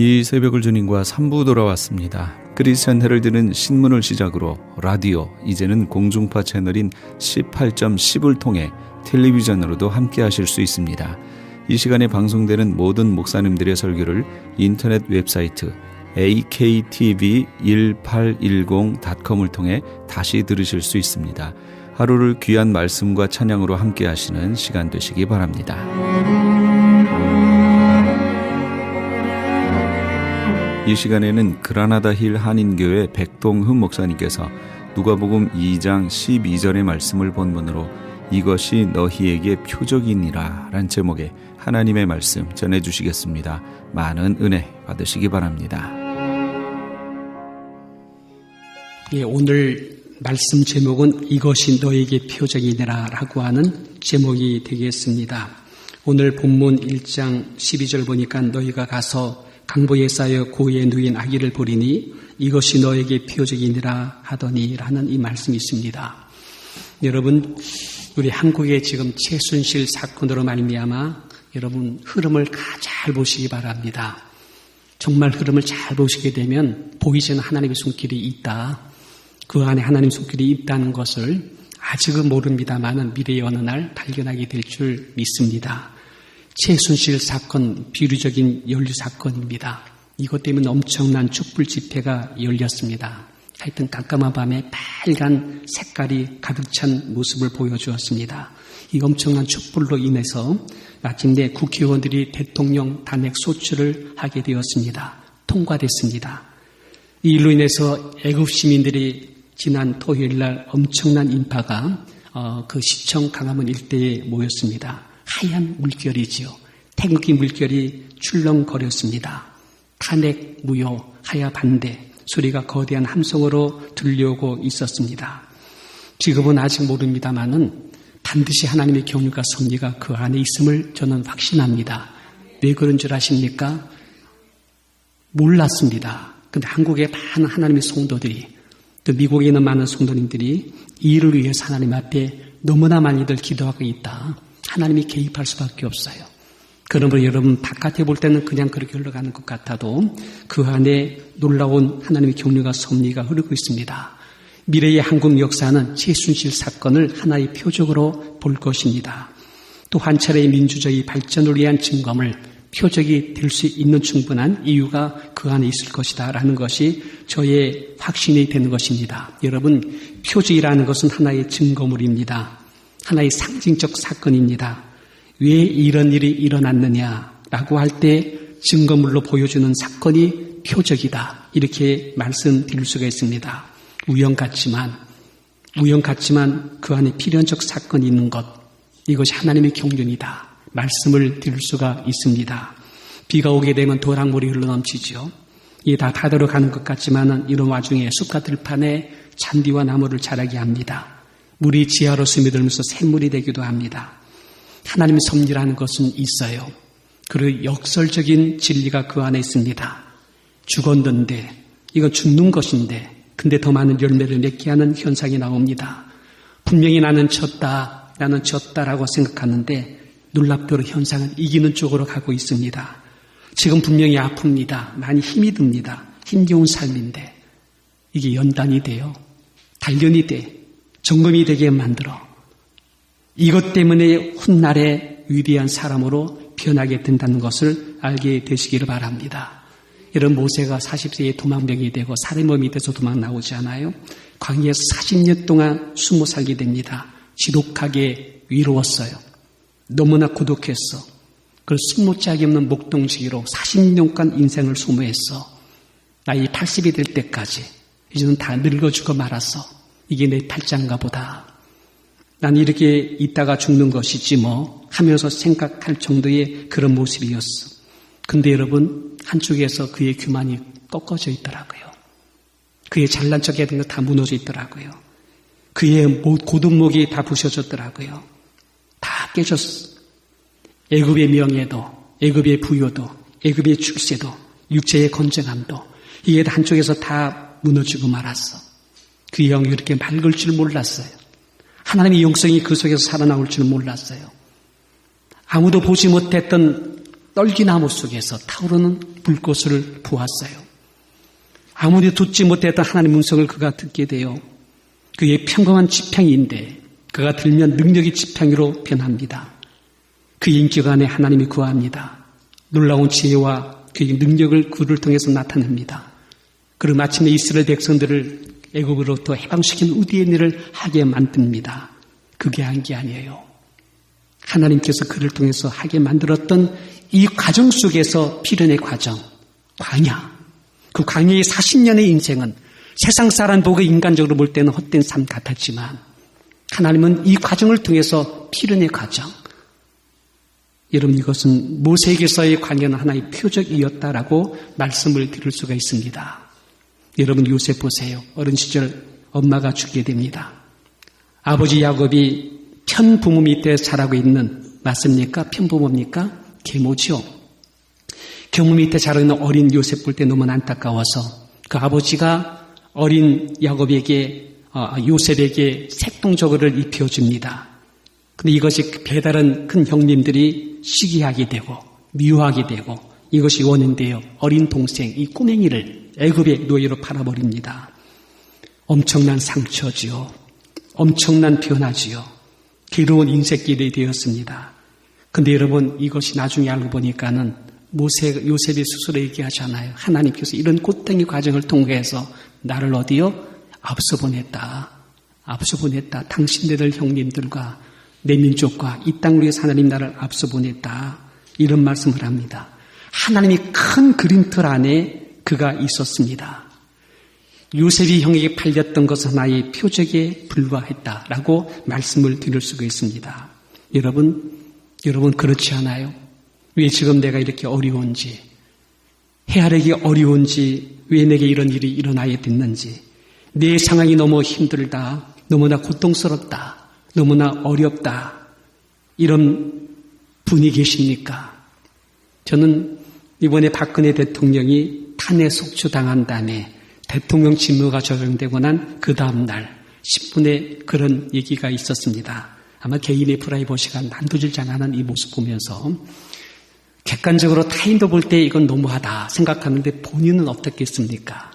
이 새벽을 주님과 3부 돌아왔습니다. 크리스천 헤럴드는 신문을 시작으로 라디오, 이제는 공중파 채널인 18.10을 통해 텔레비전으로도 함께 하실 수 있습니다. 이 시간에 방송되는 모든 목사님들의 설교를 인터넷 웹사이트 aktv1810.com을 통해 다시 들으실 수 있습니다. 하루를 귀한 말씀과 찬양으로 함께 하시는 시간 되시기 바랍니다. 이 시간에는 그라나다 힐 한인교회 백동흠 목사님께서 누가복음 2장 12절의 말씀을 본문으로 이것이 너희에게 표적이니라 라는 제목의 하나님의 말씀 전해주시겠습니다. 많은 은혜 받으시기 바랍니다. 예, 오늘 말씀 제목은 이것이 너에게 표적이니라 라고 하는 제목이 되겠습니다. 오늘 본문 1장 12절 보니까 너희가 가서 강보에 쌓여 고에 누인 아기를 보리니 이것이 너에게 표적이니라 하더니 라는 이 말씀이 있습니다. 여러분, 우리 한국의 지금 최순실 사건으로 말미암아 여러분 흐름을 잘 보시기 바랍니다. 정말 흐름을 잘 보시게 되면 보이지 않는 하나님의 손길이 있다. 그 안에 하나님의 손길이 있다는 것을 아직은 모릅니다만 미래의 어느 날 발견하게 될 줄 믿습니다. 최순실 사건 비유적인 연류 사건입니다. 이것 때문에 엄청난 촛불 집회가 열렸습니다. 하여튼 깜깜한 밤에 빨간 색깔이 가득 찬 모습을 보여주었습니다. 이 엄청난 촛불로 인해서 마침내 국회의원들이 대통령 탄핵 소추를 하게 되었습니다. 통과됐습니다. 이 일로 인해서 애국 시민들이 지난 토요일 날 엄청난 인파가 그 시청 강화문 일대에 모였습니다. 하얀 물결이지요. 태극기 물결이 출렁거렸습니다. 탄핵, 무효, 하야 반대 소리가 거대한 함성으로 들려오고 있었습니다. 지금은 아직 모릅니다만은 반드시 하나님의 경륜과 섭리가 그 안에 있음을 저는 확신합니다. 왜 그런 줄 아십니까? 몰랐습니다. 근데 한국의 많은 하나님의 성도들이 또 미국에 있는 많은 성도님들이 이 일을 위해서 하나님 앞에 너무나 많이들 기도하고 있다. 하나님이 개입할 수밖에 없어요. 그러므로 여러분 바깥에 볼 때는 그냥 그렇게 흘러가는 것 같아도 그 안에 놀라운 하나님의 경륜과 섭리가 흐르고 있습니다. 미래의 한국 역사는 최순실 사건을 하나의 표적으로 볼 것입니다. 또 한 차례의 민주주의 발전을 위한 증거물, 표적이 될 수 있는 충분한 이유가 그 안에 있을 것이다 라는 것이 저의 확신이 되는 것입니다. 여러분, 표적이라는 것은 하나의 증거물입니다. 하나의 상징적 사건입니다. 왜 이런 일이 일어났느냐라고 할 때 증거물로 보여주는 사건이 표적이다. 이렇게 말씀드릴 수가 있습니다. 우연 같지만 그 안에 필연적 사건이 있는 것, 이것이 하나님의 경륜이다. 말씀을 드릴 수가 있습니다. 비가 오게 되면 도랑물이 흘러넘치죠. 이게 다 바다로 가는 것 같지만 이런 와중에 숲과 들판에 잔디와 나무를 자라게 합니다. 물이 지하로 스며들면서 샘물이 되기도 합니다. 하나님의 섭리라는 것은 있어요. 그리고 역설적인 진리가 그 안에 있습니다. 죽었는데 이건 죽는 것인데 근데 더 많은 열매를 맺게 하는 현상이 나옵니다. 분명히 나는 졌다라고 생각하는데 놀랍도록 현상은 이기는 쪽으로 가고 있습니다. 지금 분명히 아픕니다. 많이 힘이 듭니다. 힘겨운 삶인데 이게 연단이 돼요. 단련이 돼. 점검이 되게 만들어. 이것 때문에 훗날에 위대한 사람으로 변하게 된다는 것을 알게 되시기를 바랍니다. 이런 모세가 40세에 도망병이 되고 살인범이 돼서 도망 나오지 않아요? 광야에서 40년 동안 숨어 살게 됩니다. 지독하게 위로웠어요. 너무나 고독했어. 그 숨못짝이 없는 목동지기로 40년간 인생을 소모했어. 나이 80이 될 때까지 이제는 다 늙어 죽어 말았어. 이게 내 팔자인가 보다. 난 이렇게 있다가 죽는 것이지 뭐 하면서 생각할 정도의 그런 모습이었어. 근데 여러분, 한쪽에서 그의 교만이 꺾어져 있더라고요. 그의 잘난 척했던 거 다 무너져 있더라고요. 그의 고등목이 다 부셔졌더라고요. 다 깨졌어. 애굽의 명예도, 애굽의 부여도, 애굽의 출세도, 육체의 건전함도 이게 한쪽에서 다 무너지고 말았어. 그 영이 그렇게 맑을 줄 몰랐어요. 하나님의 영성이 그 속에서 살아나올 줄 몰랐어요. 아무도 보지 못했던 떨기나무 속에서 타오르는 불꽃을 보았어요. 아무리 듣지 못했던 하나님의 음성을 그가 듣게 돼요. 그의 평범한 지팡이인데 그가 들면 능력의 지팡이로 변합니다. 그의 인격 안에 하나님이 구합니다. 놀라운 지혜와 그의 능력을 그를 통해서 나타냅니다. 그리고 마침내 이스라엘 백성들을 애국으로부터 해방시킨 의대의 일을 하게 만듭니다. 그게 한 게 아니에요. 하나님께서 그를 통해서 하게 만들었던 이 과정 속에서 필연의 과정, 광야. 그 광야의 40년의 인생은 세상 사람 보고 인간적으로 볼 때는 헛된 삶 같았지만 하나님은 이 과정을 통해서 필연의 과정. 여러분 이것은 모세에게서의 광야는 하나의 표적이었다라고 말씀을 드릴 수가 있습니다. 여러분 요셉 보세요. 어린 시절 엄마가 죽게 됩니다. 아버지 야곱이 편부모 밑에 자라고 있는 맞습니까? 편부모입니까? 계모죠. 계모 밑에 자라고 있는 어린 요셉 볼 때 너무 안타까워서 그 아버지가 어린 야곱에게 요셉에게 색동저고를 입혀줍니다. 근데 이것이 배다른 큰 형님들이 시기하게 되고 미워하게 되고 이것이 원인데요. 어린 동생 이 꼬맹이를 애굽의 노예로 팔아버립니다. 엄청난 상처지요. 엄청난 변화지요. 괴로운 인생길이 되었습니다. 근데 여러분 이것이 나중에 알고 보니까는 요셉이 스스로 얘기하잖아요. 하나님께서 이런 고통의 과정을 통해서 나를 어디요? 앞서 보냈다. 앞서 보냈다. 당신네들 형님들과 내 민족과 이 땅을 위해서 하나님 나를 앞서 보냈다. 이런 말씀을 합니다. 하나님이 큰 그림틀 안에 그가 있었습니다. 요셉이 형에게 팔렸던 것은 하나의 표적에 불과했다라고 말씀을 드릴 수가 있습니다. 여러분 그렇지 않아요? 왜 지금 내가 이렇게 어려운지, 헤아리기 어려운지, 왜 내게 이런 일이 일어나야 됐는지, 내 상황이 너무 힘들다, 너무나 고통스럽다, 너무나 어렵다, 이런 분이 계십니까? 저는 이번에 박근혜 대통령이 탄핵 속출당한 다음에 대통령 직무가 적용되고 난 그 다음 날 신문에 그런 얘기가 있었습니다. 아마 개인의 프라이버시가 난도질지 않은 이 모습 보면서 객관적으로 타인도 볼 때 이건 너무하다 생각하는데 본인은 어떻겠습니까?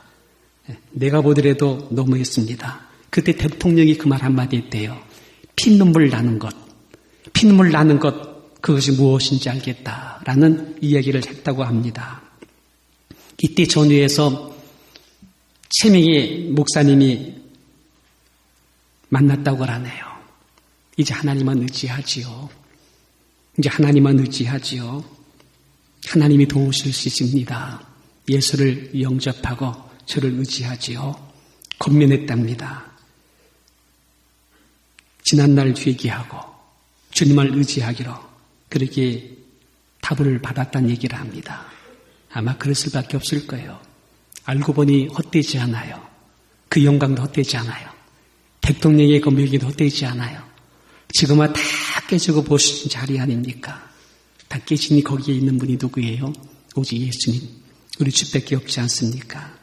내가 보더라도 너무했습니다. 그때 대통령이 그 말 한마디 했대요. 피눈물 나는 것, 그것이 무엇인지 알겠다라는 이야기를 했다고 합니다. 이때 전후에서 최명희 목사님이 만났다고 하네요. 이제 하나님만 의지하지요. 하나님이 도우실 수 있습니다. 예수를 영접하고 저를 의지하지요. 권면했답니다. 지난날 회개하고 주님을 의지하기로 그렇게 답을 받았다는 얘기를 합니다. 아마 그럴 수밖에 없을 거예요. 알고 보니 헛되지 않아요. 그 영광도 헛되지 않아요. 대통령의 그 명예도 헛되지 않아요. 지금은 다 깨지고 보신 자리 아닙니까? 다 깨지니 거기에 있는 분이 누구예요? 오직 예수님, 우리 주밖에 없지 않습니까?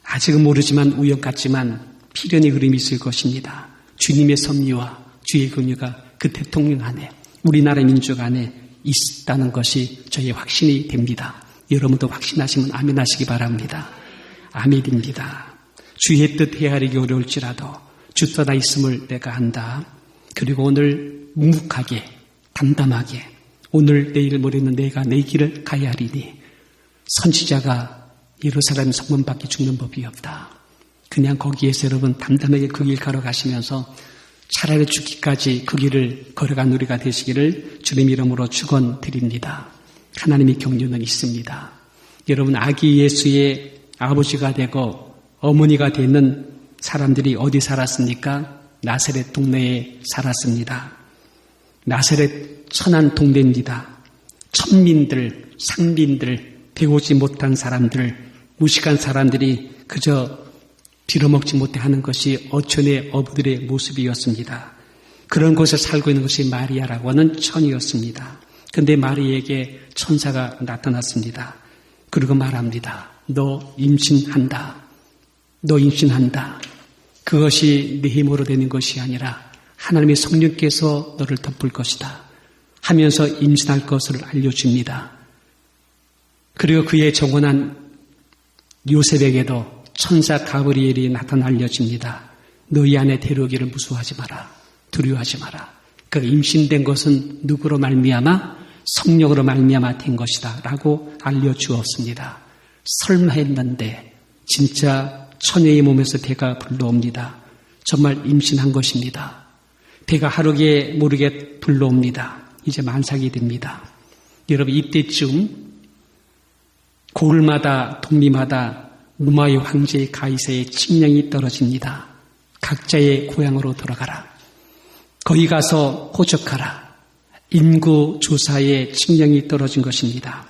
아직은 모르지만 우연 같지만 필연의 흐름이 있을 것입니다. 주님의 섭리와 주의 긍휼가 그 대통령 안에 우리나라 민족 안에 있다는 것이 저의 확신이 됩니다. 여러분도 확신하시면 아멘 하시기 바랍니다. 아멘입니다. 주의 뜻 헤아리기 어려울지라도 주 떠나 있음을 내가 안다. 그리고 오늘 묵묵하게 담담하게 오늘 내일 모레는 내가 내 길을 가야 하리니 선지자가 예루살렘 성문 밖에 죽는 법이 없다. 그냥 거기에서 여러분 담담하게 그 길 걸어가시면서 차라리 죽기까지 그 길을 걸어간 우리가 되시기를 주님 이름으로 축원드립니다. 하나님의 격려는 있습니다. 여러분 아기 예수의 아버지가 되고 어머니가 되는 사람들이 어디 살았습니까? 나사렛 동네에 살았습니다. 나사렛 천한 동네입니다. 천민들, 상민들, 배우지 못한 사람들, 무식한 사람들이 그저 빌어먹지 못해 하는 것이 어촌의 어부들의 모습이었습니다. 그런 곳에 살고 있는 것이 마리아라고 하는 천이었습니다. 그런데 마리아에게 천사가 나타났습니다. 그리고 말합니다. 너 임신한다. 그것이 네 힘으로 되는 것이 아니라 하나님의 성령께서 너를 덮을 것이다. 하면서 임신할 것을 알려줍니다. 그리고 그의 정원한 요셉에게도 천사 가브리엘이 나타나 알려줍니다. 너희 안에 데려오기를 무서워하지 마라. 두려워하지 마라. 그 임신된 것은 누구로 말미암아? 성령으로 말미암아 된 것이다 라고 알려주었습니다. 설마 했는데 진짜 처녀의 몸에서 배가 불러옵니다. 정말 임신한 것입니다. 배가 하루게 모르게 불러옵니다. 이제 만삭이 됩니다. 여러분 이때쯤 고을마다 동리마다 로마의 황제의 가이사의 칙령이 떨어집니다. 각자의 고향으로 돌아가라. 거기 가서 호적하라. 인구 조사의 칙령이 떨어진 것입니다.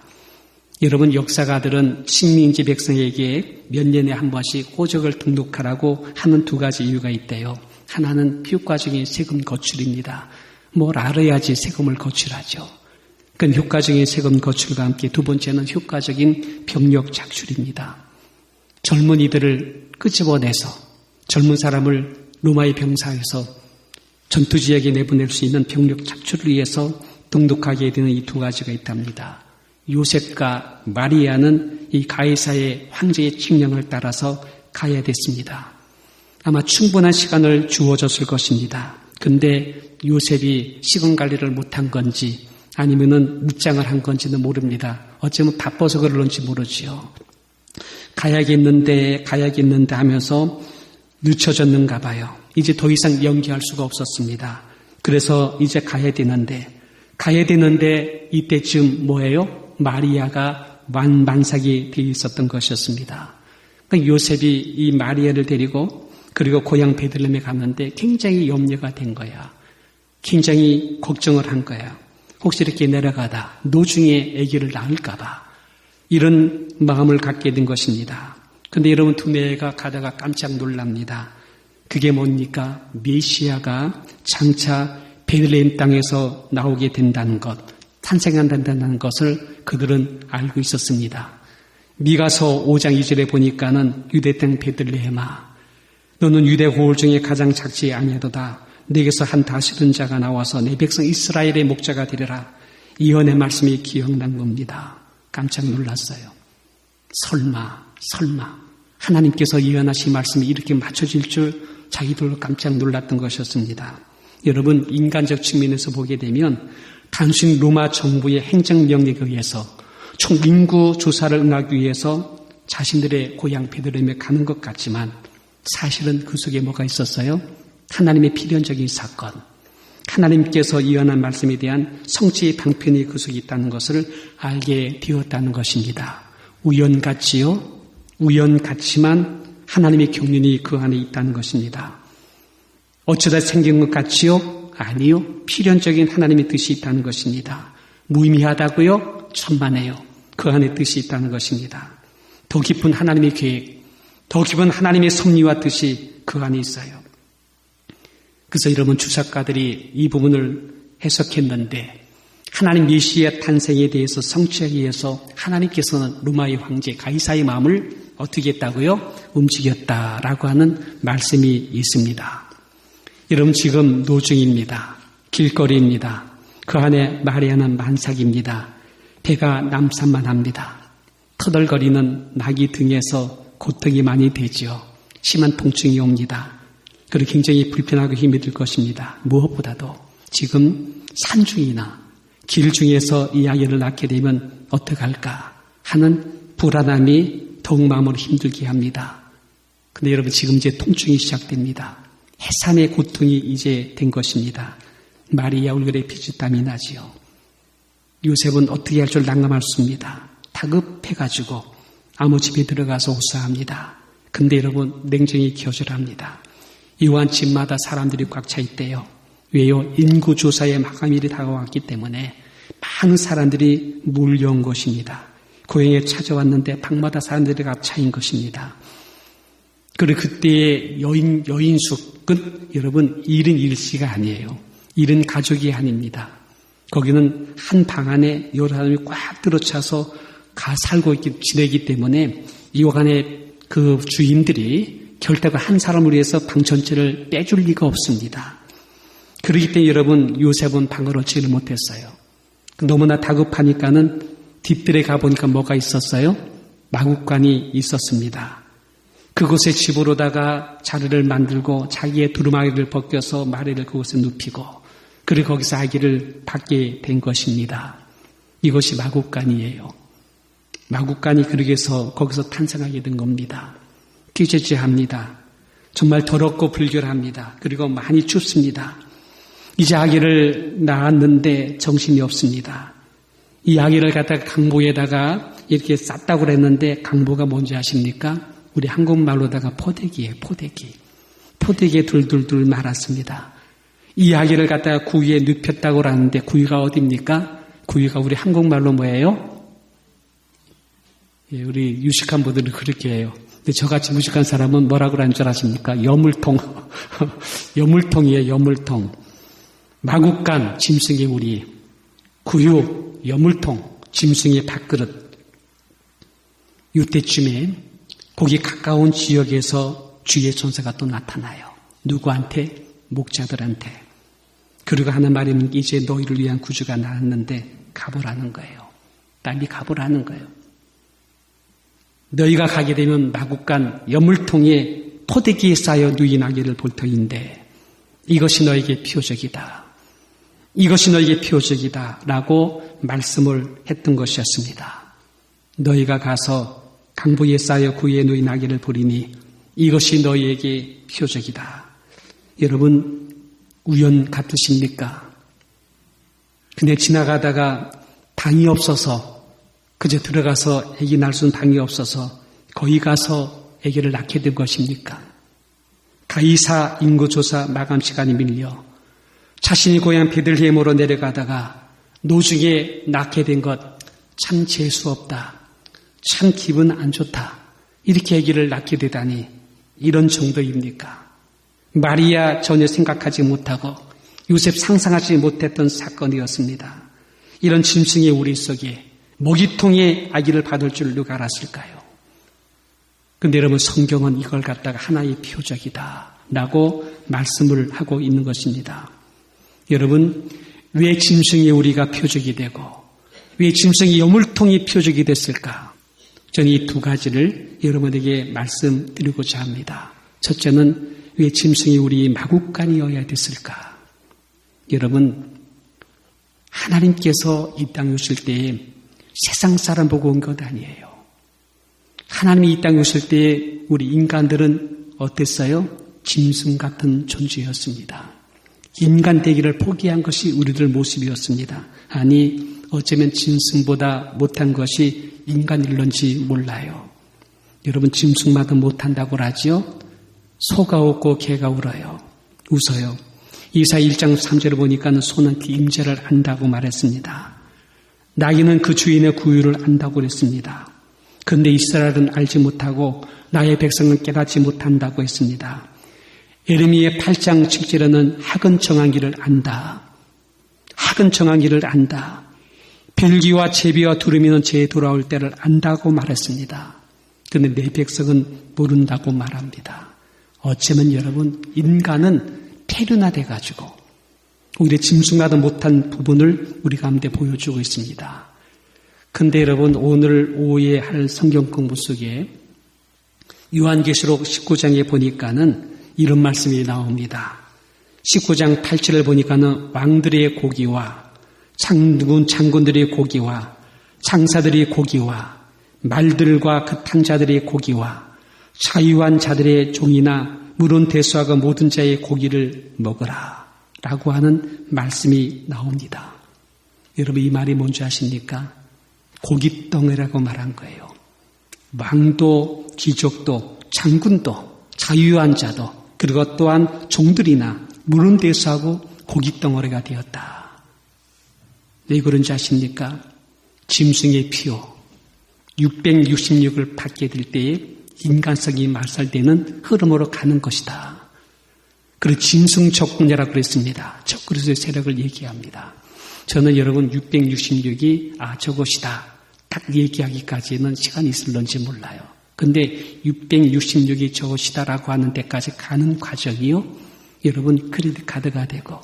여러분 역사가들은 식민지 백성에게 몇 년에 한 번씩 호적을 등록하라고 하는 두 가지 이유가 있대요. 하나는 효과적인 세금 거출입니다. 뭘 알아야지 세금을 거출하죠. 그 효과적인 세금 거출과 함께 두 번째는 효과적인 병력 착출입니다. 젊은이들을 끄집어내서 젊은 사람을 로마의 병사에서 전투지역에 내보낼 수 있는 병력 착출을 위해서 등록하게 되는 이 두 가지가 있답니다. 요셉과 마리아는 이 가이사의 황제의 칙령을 따라서 가야 됐습니다. 아마 충분한 시간을 주어졌을 것입니다. 근데 요셉이 시간 관리를 못한 건지 아니면은 늦장을 한 건지는 모릅니다. 어쩌면 바빠서 그럴런지 모르지요. 가야겠는데 하면서 늦춰졌는가 봐요. 이제 더 이상 연기할 수가 없었습니다. 그래서 이제 가야 되는데 이때쯤 뭐예요? 마리아가 만삭이 되어 있었던 것이었습니다. 그러니까 요셉이 이 마리아를 데리고 그리고 고향 베들레헴에 갔는데 굉장히 염려가 된 거야. 굉장히 걱정을 한 거야. 혹시 이렇게 내려가다 노중에 아기를 낳을까 봐 이런 마음을 갖게 된 것입니다. 그런데 여러분 두뇌가 가다가 깜짝 놀랍니다. 그게 뭡니까? 메시아가 장차 베들레헴 땅에서 나오게 된다는 것, 탄생한다는 것을 그들은 알고 있었습니다. 미가서 5장 2절에 보니까는 유대 땅 베들레헴아 너는 유대 고을 중에 가장 작지 아니하도다. 내게서 한 다스리는 자가 나와서 내 백성 이스라엘의 목자가 되리라. 예언의 말씀이 기억난 겁니다. 깜짝 놀랐어요. 설마 하나님께서 예언하신 말씀이 이렇게 맞춰질 줄 자기들도 깜짝 놀랐던 것이었습니다. 여러분 인간적 측면에서 보게 되면 단순히 로마 정부의 행정명령에 의해서 총 인구 조사를 응하기 위해서 자신들의 고향 베들레헴에 가는 것 같지만 사실은 그 속에 뭐가 있었어요? 하나님의 필연적인 사건, 하나님께서 예언한 말씀에 대한 성취의 방편이 그 속에 있다는 것을 알게 되었다는 것입니다. 우연같지요? 우연같지만 하나님의 경륜이 그 안에 있다는 것입니다. 어쩌다 생긴 것 같지요? 아니요. 필연적인 하나님의 뜻이 있다는 것입니다. 무의미하다고요? 천만에요. 그 안에 뜻이 있다는 것입니다. 더 깊은 하나님의 계획, 더 깊은 하나님의 섭리와 뜻이 그 안에 있어요. 그래서 여러분 주석가들이 이 부분을 해석했는데 하나님 메시아 탄생에 대해서 성취하기 위해서 하나님께서는 로마의 황제 가이사의 마음을 어떻게 했다고요? 움직였다라고 하는 말씀이 있습니다. 여러분 지금 노중입니다. 길거리입니다. 그 안에 마리아는 만삭입니다. 배가 남산만합니다. 터덜거리는 낙이 등에서 고통이 많이 되지요. 심한 통증이 옵니다. 그리고 굉장히 불편하고 힘이 들 것입니다. 무엇보다도 지금 산중이나 길 중에서 이 아이를 낳게 되면 어떡할까 하는 불안함이 더욱 마음을 힘들게 합니다. 근데 여러분 지금 이제 통증이 시작됩니다. 해산의 고통이 이제 된 것입니다. 마리아 얼굴에 피지땀이 나지요. 요셉은 어떻게 할 줄 난감할 수입니다. 다급해가지고 아무 집에 들어가서 호소합니다. 근데 여러분 냉정히 기어절합니다. 요한 집마다 사람들이 꽉 차 있대요. 왜요? 인구조사의 마감일이 다가왔기 때문에 많은 사람들이 몰려온 것입니다. 고향에 찾아왔는데 방마다 사람들이 꽉 차인 것입니다. 그리고 그때의 여인숙은 여러분 1인 1씨가 아니에요. 1인 가족이 아닙니다. 거기는 한 방 안에 여러 사람이 꽉 들어차서 살고 지내기 때문에 이와 간에 그 주인들이 결대가 한 사람을 위해서 방 전체를 빼줄 리가 없습니다. 그렇기 때문에 여러분 요셉은 방을 얻지를 못했어요. 너무나 다급하니까는 뒷뜰에 가보니까 뭐가 있었어요? 마구간이 있었습니다. 그곳에 집으로다가 자리를 만들고 자기의 두루마기를 벗겨서 마리를 그곳에 눕히고 그리고 거기서 아기를 받게 된 것입니다. 이것이 마구간이에요. 마구간이 그렇게 해서 거기서 탄생하게 된 겁니다. 기재지합니다. 정말 더럽고 불결합니다. 그리고 많이 춥습니다. 이제 아기를 낳았는데 정신이 없습니다. 이 아기를 갖다가 강보에다가 이렇게 쌌다고 그랬는데 강보가 뭔지 아십니까? 우리 한국말로다가 포대기예요. 포대기. 포대기에 둘둘둘 말았습니다. 이 아기를 갖다가 구유에 눕혔다고 하는데 구유가 어디입니까? 구유가 우리 한국말로 뭐예요? 예, 우리 유식한 분들은 그렇게 해요. 근데 저같이 무식한 사람은 뭐라고 하는 줄 아십니까? 여물통. 여물통이에요. 여물통. 마구간, 짐승의 우리. 구유, 여물통, 짐승의 밥그릇. 이때쯤에 거기 가까운 지역에서 주의 천사가 또 나타나요. 누구한테? 목자들한테. 그리고 하는 말은 이제 너희를 위한 구주가 나왔는데 가보라는 거예요. 빨리 가보라는 거예요. 너희가 가게 되면 마구간 여물통에 포대기에 쌓여 누인 아기를 볼 터인데 이것이 너에게 표적이다. 이것이 너에게 표적이다. 라고 말씀을 했던 것이었습니다. 너희가 가서 강보에 쌓여 구유에 누인 아기를 보리니 이것이 너희에게 표적이다. 여러분 우연 같으십니까? 근데 지나가다가 방이 없어서 그저 들어가서 아기 낳을 수 있는 방이 없어서 거기 가서 아기를 낳게 된 것입니까? 가이사 인구조사 마감 시간이 밀려 자신이 고향 베들레헴으로 내려가다가 노중에 낳게 된 것 참 재수없다. 참 기분 안 좋다. 이렇게 아기를 낳게 되다니 이런 정도입니까? 마리아 전혀 생각하지 못하고 요셉 상상하지 못했던 사건이었습니다. 이런 짐승의 우리 속에 먹이통에 아기를 받을 줄 누가 알았을까요? 근데 여러분 성경은 이걸 갖다가 하나의 표적이다 라고 말씀을 하고 있는 것입니다. 여러분 왜 짐승의 우리가 표적이 되고 왜 짐승의 여물통이 표적이 됐을까? 저는 이 두 가지를 여러분에게 말씀드리고자 합니다. 첫째는 왜 짐승이 우리 마구간이어야 됐을까? 여러분 하나님께서 이 땅에 오실 때에 세상 사람 보고 온 것 아니에요. 하나님이 이 땅에 오실 때에 우리 인간들은 어땠어요? 짐승 같은 존재였습니다. 인간 되기를 포기한 것이 우리들 모습이었습니다. 아니 어쩌면 짐승보다 못한 것이 인간일런지 몰라요. 여러분 짐승마다 못한다고 하지요? 소가 웃고 개가 울어요. 웃어요. 이사 1장 3절을 보니까 소는 그 임재를 안다고 말했습니다. 나귀는 그 주인의 구유를 안다고 그랬습니다. 그런데 이스라엘은 알지 못하고 나의 백성은 깨닫지 못한다고 했습니다. 예레미야 8장 7절에는 학은 정한 길을 안다. 학은 정한 길을 안다. 별기와 제비와 두루미는 재에 돌아올 때를 안다고 말했습니다. 그런데 내 백성은 모른다고 말합니다. 어쩌면 여러분 인간은 폐륜화돼가지고 오히려 짐승마다 못한 부분을 우리 가운데 보여주고 있습니다. 그런데 여러분 오늘 오후에 할 성경 공부 속에 요한계시록 19장에 보니까는 이런 말씀이 나옵니다. 19장 8절을 보니까는 왕들의 고기와 장군들의 고기와 장사들의 고기와 말들과 그 탄 자들의 고기와 자유한 자들의 종이나 물은 대수하고 모든 자의 고기를 먹으라 라고 하는 말씀이 나옵니다. 여러분 이 말이 뭔지 아십니까? 고깃덩어리라고 말한 거예요. 왕도 귀족도 장군도 자유한 자도 그리고 또한 종들이나 물은 대수하고 고깃덩어리가 되었다. 왜 그런지 아십니까? 짐승의 피요 666을 받게 될 때에 인간성이 말살되는 흐름으로 가는 것이다. 그리고 짐승 적군이라고 그랬습니다. 적그리스도의 세력을 얘기합니다. 저는 여러분 666이 저것이다 딱 얘기하기까지는 시간이 있을런지 몰라요. 근데 666이 저것이다라고 하는 데까지 가는 과정이요. 여러분 크레딧 카드가 되고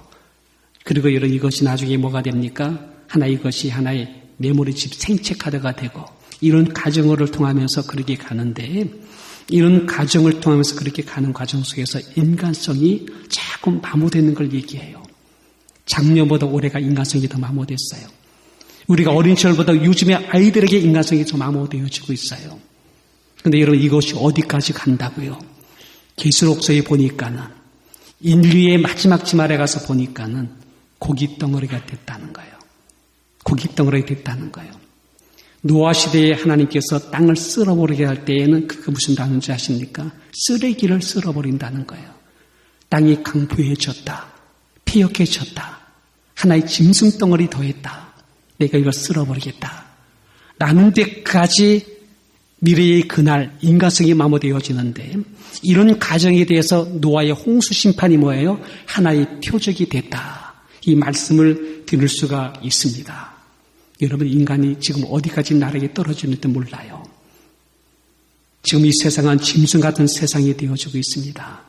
그리고 여러분 이것이 나중에 뭐가 됩니까? 이것이 하나의 메모리칩 생체 카드가 되고 이런 과정을 통하면서 그렇게 가는데 이런 과정을 통하면서 그렇게 가는 과정 속에서 인간성이 자꾸 마모되는 걸 얘기해요. 작년보다 올해가 인간성이 더 마모됐어요. 우리가 어린 시절보다 요즘에 아이들에게 인간성이 더 마모되어지고 있어요. 그런데 여러분 이것이 어디까지 간다고요? 계시록서에 보니까는 인류의 마지막 지말에 가서 보니까는 고기 덩어리가 됐다는 거예요. 고기 덩어리가 됐다는 거예요. 노아 시대에 하나님께서 땅을 쓸어버리게 할 때에는 그게 무슨 단어인지 아십니까? 쓰레기를 쓸어버린다는 거예요. 땅이 강부해졌다. 폐역해졌다. 하나의 짐승 덩어리 더했다. 내가 이걸 쓸어버리겠다. 라는 데까지 미래의 그날 인간성이 마모되어지는데 이런 가정에 대해서 노아의 홍수 심판이 뭐예요? 하나의 표적이 됐다. 이 말씀을 들을 수가 있습니다. 여러분 인간이 지금 어디까지 나락에 떨어지는지 몰라요. 지금 이 세상은 짐승 같은 세상이 되어지고 있습니다.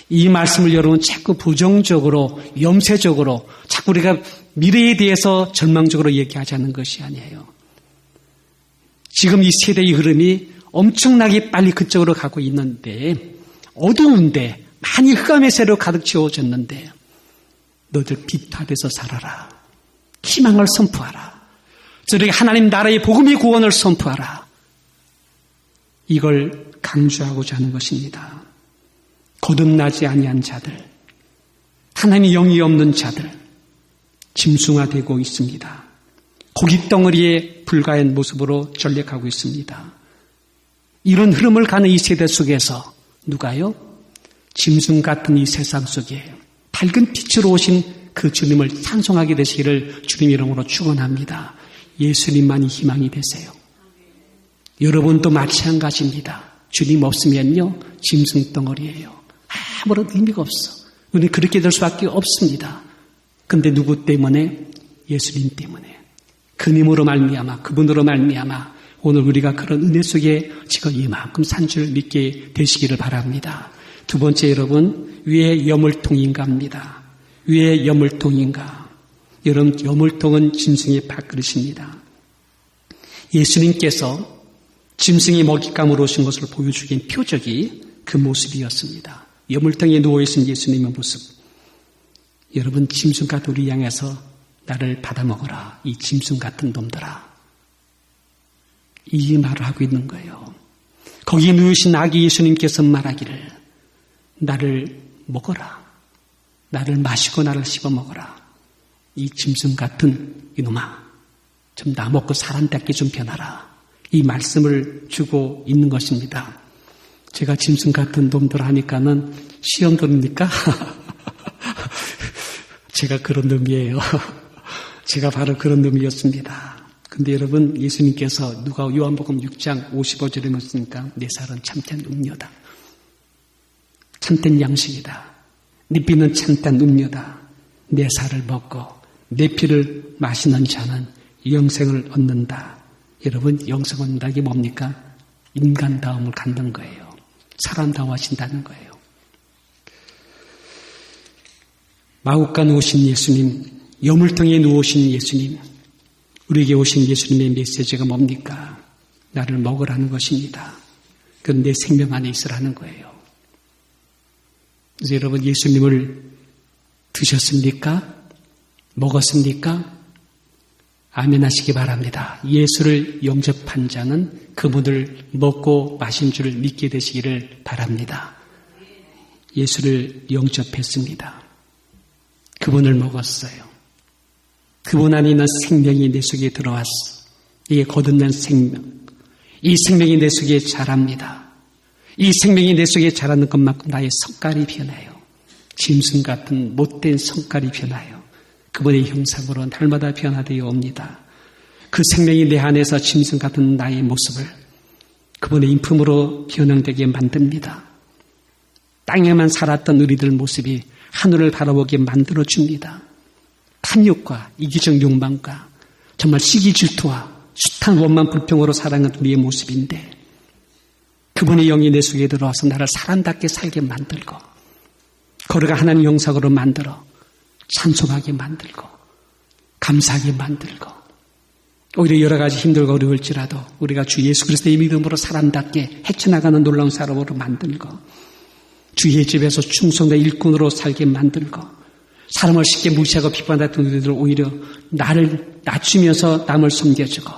이 말씀을 여러분 자꾸 부정적으로 염세적으로 자꾸 우리가 미래에 대해서 전망적으로 얘기하자는 것이 아니에요. 지금 이 세대의 흐름이 엄청나게 빨리 그쪽으로 가고 있는데 어두운데 많이 흑암의 세로 가득 채워졌는데 너희들 빛탑에서 살아라. 희망을 선포하라. 저에게 하나님 나라의 복음의 구원을 선포하라. 이걸 강조하고자 하는 것입니다. 거듭나지 아니한 자들, 하나님의 영이 없는 자들, 짐승화되고 있습니다. 고깃덩어리에 불과한 모습으로 전락하고 있습니다. 이런 흐름을 가는 이 세대 속에서 누가요? 짐승 같은 이 세상 속에 밝은 빛으로 오신 그 주님을 찬송하게 되시기를 주님 이름으로 축원합니다. 예수님만이 희망이 되세요. 여러분도 마찬가지입니다. 주님 없으면요 짐승 덩어리예요. 아무런 의미가 없어. 우리는 그렇게 될 수밖에 없습니다. 그런데 누구 때문에? 예수님 때문에. 그님으로 말미암아 그분으로 말미암아 오늘 우리가 그런 은혜 속에 지금 이만큼 산 줄 믿게 되시기를 바랍니다. 두 번째 여러분 왜 여물통인가입니다. 왜 여물통인가? 여러분 여물통은 짐승의 밥그릇입니다. 예수님께서 짐승이 먹잇감으로 오신 것을 보여주긴 표적이 그 모습이었습니다. 여물통에 누워있는 예수님의 모습. 여러분 짐승 같은 우리 향해서 나를 받아먹어라. 이 짐승 같은 놈들아. 이 말을 하고 있는 거예요. 거기에 누우신 아기 예수님께서 말하기를 나를 먹어라. 나를 마시고 나를 씹어 먹어라. 이 짐승 같은 이놈아. 좀 나 먹고 사람답게 좀 변하라. 이 말씀을 주고 있는 것입니다. 제가 짐승 같은 놈들 하니까는 시험 돌립니까? 제가 그런 놈이에요. 제가 바로 그런 놈이었습니다. 근데 여러분 예수님께서 누가 요한복음 6장 55절에 말씀하니까 내 살은 참된 음료다. 참된 양식이다. 네 피는 참된 음료다. 내 살을 먹고 내 피를 마시는 자는 영생을 얻는다. 여러분 영생을 얻는다는 게 뭡니까? 인간다움을 갖는 거예요. 사람다워하신다는 거예요. 마구간 누우신 예수님, 여물통에 누우신 예수님, 우리에게 오신 예수님의 메시지가 뭡니까? 나를 먹으라는 것입니다. 그건 내 생명 안에 있으라는 거예요. 그래서 여러분 예수님을 드셨습니까? 먹었습니까? 아멘 하시기 바랍니다. 예수를 영접한 자는 그분을 먹고 마신 줄 믿게 되시기를 바랍니다. 예수를 영접했습니다. 그분을 먹었어요. 그분 안에 있는 생명이 내 속에 들어왔어. 이게 거듭난 생명. 이 생명이 내 속에 자랍니다. 이 생명이 내 속에 자라는 것만큼 나의 성깔이 변해요. 짐승 같은 못된 성깔이 변해요. 그분의 형상으로 날마다 변화되어 옵니다. 그 생명이 내 안에서 짐승 같은 나의 모습을 그분의 인품으로 변형되게 만듭니다. 땅에만 살았던 우리들 모습이 하늘을 바라보게 만들어줍니다. 탐욕과 이기적 욕망과 정말 시기 질투와 숱한 원만 불평으로 살아가는 우리의 모습인데 그분의 영이 내 속에 들어와서 나를 사람답게 살게 만들고 거룩한 하나님 영상으로 만들어 찬송하게 만들고 감사하게 만들고 오히려 여러 가지 힘들고 어려울지라도 우리가 주 예수 그리스도의 믿음으로 사람답게 헤쳐나가는 놀라운 사람으로 만들고 주의 집에서 충성된 일꾼으로 살게 만들고 사람을 쉽게 무시하고 비판했던 우리들 오히려 나를 낮추면서 남을 섬겨주고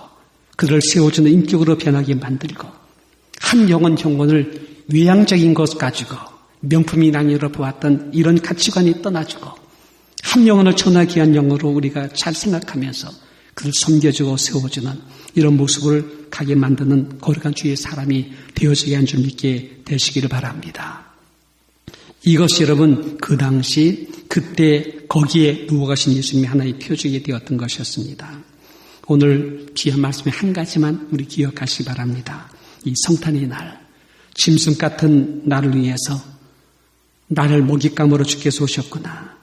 그들을 세워주는 인격으로 변하게 만들고 한 영혼을 외향적인 것 가지고 명품이 나뉘어 보았던 이런 가치관이 떠나주고 한 영혼을 천하 귀한 영으로 우리가 잘 생각하면서 그를 섬겨주고 세워주는 이런 모습을 가게 만드는 거룩한 주의 사람이 되어지게 한 줄 믿게 되시기를 바랍니다. 이것이 여러분 그 당시 그때 거기에 누워 가신 예수님이 하나의 표적이 되었던 것이었습니다. 오늘 귀한 말씀에 한 가지만 우리 기억하시기 바랍니다. 이 성탄의 날, 짐승 같은 나를 위해서 나를 먹잇감으로 주께서 오셨구나.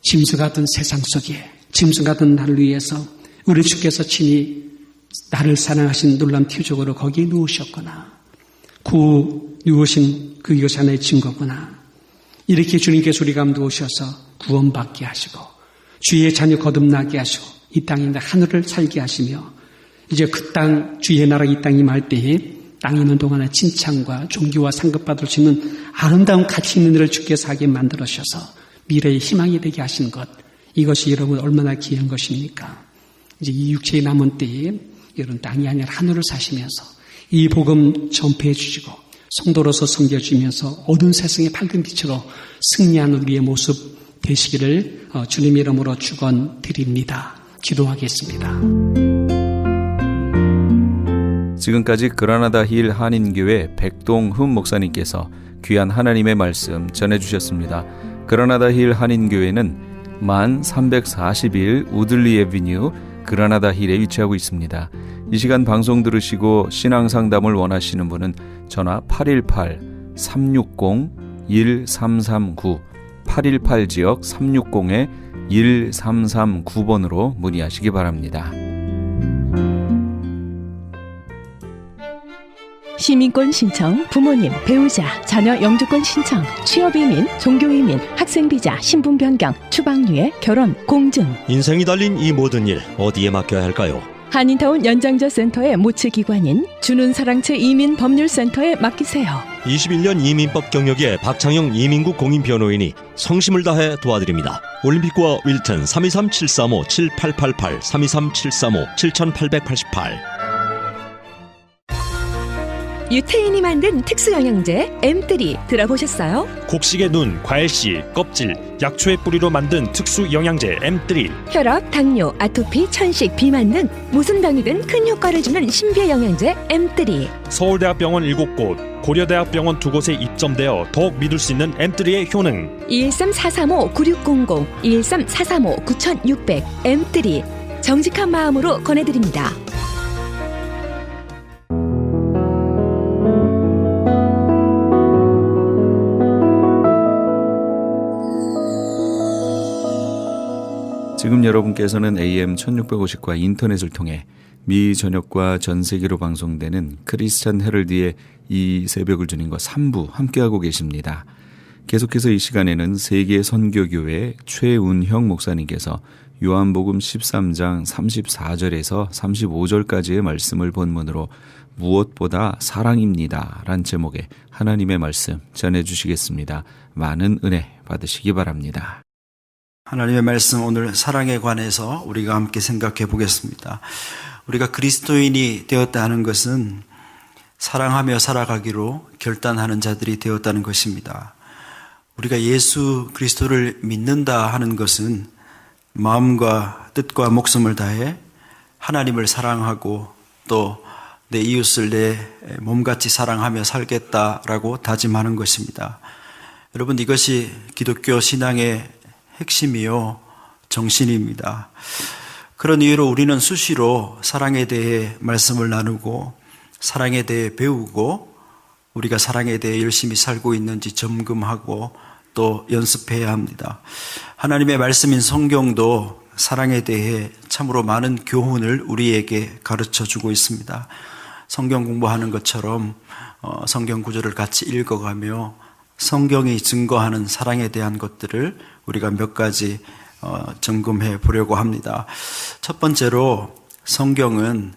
짐승 같은 세상 속에 짐승 같은 나를 위해서 우리 주께서 친히 나를 사랑하신 놀라운 표적으로 거기에 누우셨구나. 누우신 그것이 하나의 증거구나. 이렇게 주님께서 우리 가운데 오셔서 구원받게 하시고 주의 자녀 거듭나게 하시고 이 땅에 하늘을 살게 하시며 이제 그 땅 주의 나라 이 땅이 말 때에 땅에 있는 동안에 칭찬과 존귀와 상급받을 수 있는 아름다운 가치 있는 일을 주께서 하게 만들어셔서 미래의 희망이 되게 하신 것, 이것이 여러분 얼마나 귀한 것입니까? 이제 이 육체의 남은 때에 여러분 땅이 아니라 하늘을 사시면서 이 복음 전폐해 주시고 성도로서 섬겨주면서 어두운 세상의 밝은 빛으로 승리하는 우리의 모습 되시기를 주님 이름으로 축원드립니다. 기도하겠습니다. 지금까지 그라나다 힐 한인교회 백동흠 목사님께서 귀한 하나님의 말씀 전해주셨습니다. 그라나다 힐 한인교회는 만 341 우들리 애비뉴 그라나다 힐에 위치하고 있습니다. 이 시간 방송 들으시고 신앙상담을 원하시는 분은 전화 818-360-1339 818지역 360-1339번으로 문의하시기 바랍니다. 시민권 신청, 부모님, 배우자, 자녀 영주권 신청, 취업이민, 종교이민, 학생비자, 신분 변경, 추방유예, 결혼, 공증. 인생이 달린 이 모든 일 어디에 맡겨야 할까요? 한인타운 연장자 센터의 모츠기관인 주눈사랑채 이민법률센터에 맡기세요. 21년 이민법 경력의 박창영 이민국 공인변호인이 성심을 다해 도와드립니다. 올림픽과 윌튼 323-735-7888 323-735-7888. 유태인이 만든 특수영양제 M3 들어보셨어요? 곡식의 눈, 과일씨, 껍질, 약초의 뿌리로 만든 특수 영양제 M3. 혈압, 당뇨, 아토피, 천식, 비만 등 무슨 병이든 큰 효과를 주는 신비의 영양제 M3. 서울대학병원 7곳, 고려대학병원 2곳에 입점되어 더욱 믿을 수 있는 M3의 효능. 213-435-9600, 213-435-9600 M3 정직한 마음으로 권해드립니다. 지금 여러분께서는 AM 1650과 인터넷을 통해 미 전역과 전 세계로 방송되는 크리스찬 헤럴드의 이 새벽을 주님과 3부 함께하고 계십니다. 계속해서 이 시간에는 세계 선교교회 최운형 목사님께서 요한복음 13장 34절에서 35절까지의 말씀을 본문으로 무엇보다 사랑입니다 란 제목의 하나님의 말씀 전해주시겠습니다. 많은 은혜 받으시기 바랍니다. 하나님의 말씀 오늘 사랑에 관해서 우리가 함께 생각해 보겠습니다. 우리가 그리스도인이 되었다 하는 것은 사랑하며 살아가기로 결단하는 자들이 되었다는 것입니다. 우리가 예수 그리스도를 믿는다 하는 것은 마음과 뜻과 목숨을 다해 하나님을 사랑하고 또 내 이웃을 내 몸같이 사랑하며 살겠다라고 다짐하는 것입니다. 여러분, 이것이 기독교 신앙의 핵심이요 정신입니다. 그런 이유로 우리는 수시로 사랑에 대해 말씀을 나누고 사랑에 대해 배우고 우리가 사랑에 대해 열심히 살고 있는지 점검하고 또 연습해야 합니다. 하나님의 말씀인 성경도 사랑에 대해 참으로 많은 교훈을 우리에게 가르쳐주고 있습니다. 성경 공부하는 것처럼 성경 구절을 같이 읽어가며 성경이 증거하는 사랑에 대한 것들을 우리가 몇 가지 점검해 보려고 합니다. 첫 번째로 성경은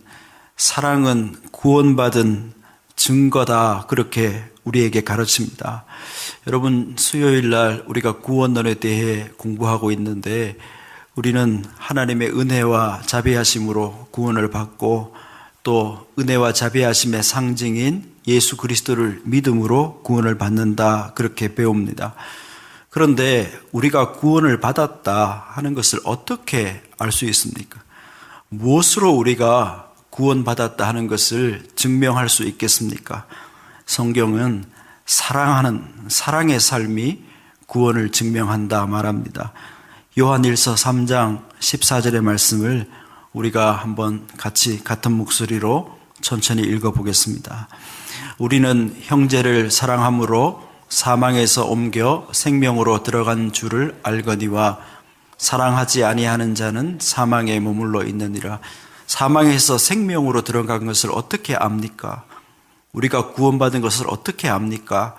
사랑은 구원받은 증거다, 그렇게 우리에게 가르칩니다. 여러분, 수요일 날 우리가 구원론에 대해 공부하고 있는데 우리는 하나님의 은혜와 자비하심으로 구원을 받고 또 은혜와 자비하심의 상징인 예수 그리스도를 믿음으로 구원을 받는다, 그렇게 배웁니다. 그런데 우리가 구원을 받았다 하는 것을 어떻게 알 수 있습니까? 무엇으로 우리가 구원받았다 하는 것을 증명할 수 있겠습니까? 성경은 사랑의 삶이 구원을 증명한다 말합니다. 요한일서 3장 14절의 말씀을 우리가 한번 같은 목소리로 천천히 읽어보겠습니다. 우리는 형제를 사랑함으로 사망에서 옮겨 생명으로 들어간 줄을 알거니와 사랑하지 아니하는 자는 사망에 머물러 있느니라. 사망에서 생명으로 들어간 것을 어떻게 압니까? 우리가 구원받은 것을 어떻게 압니까?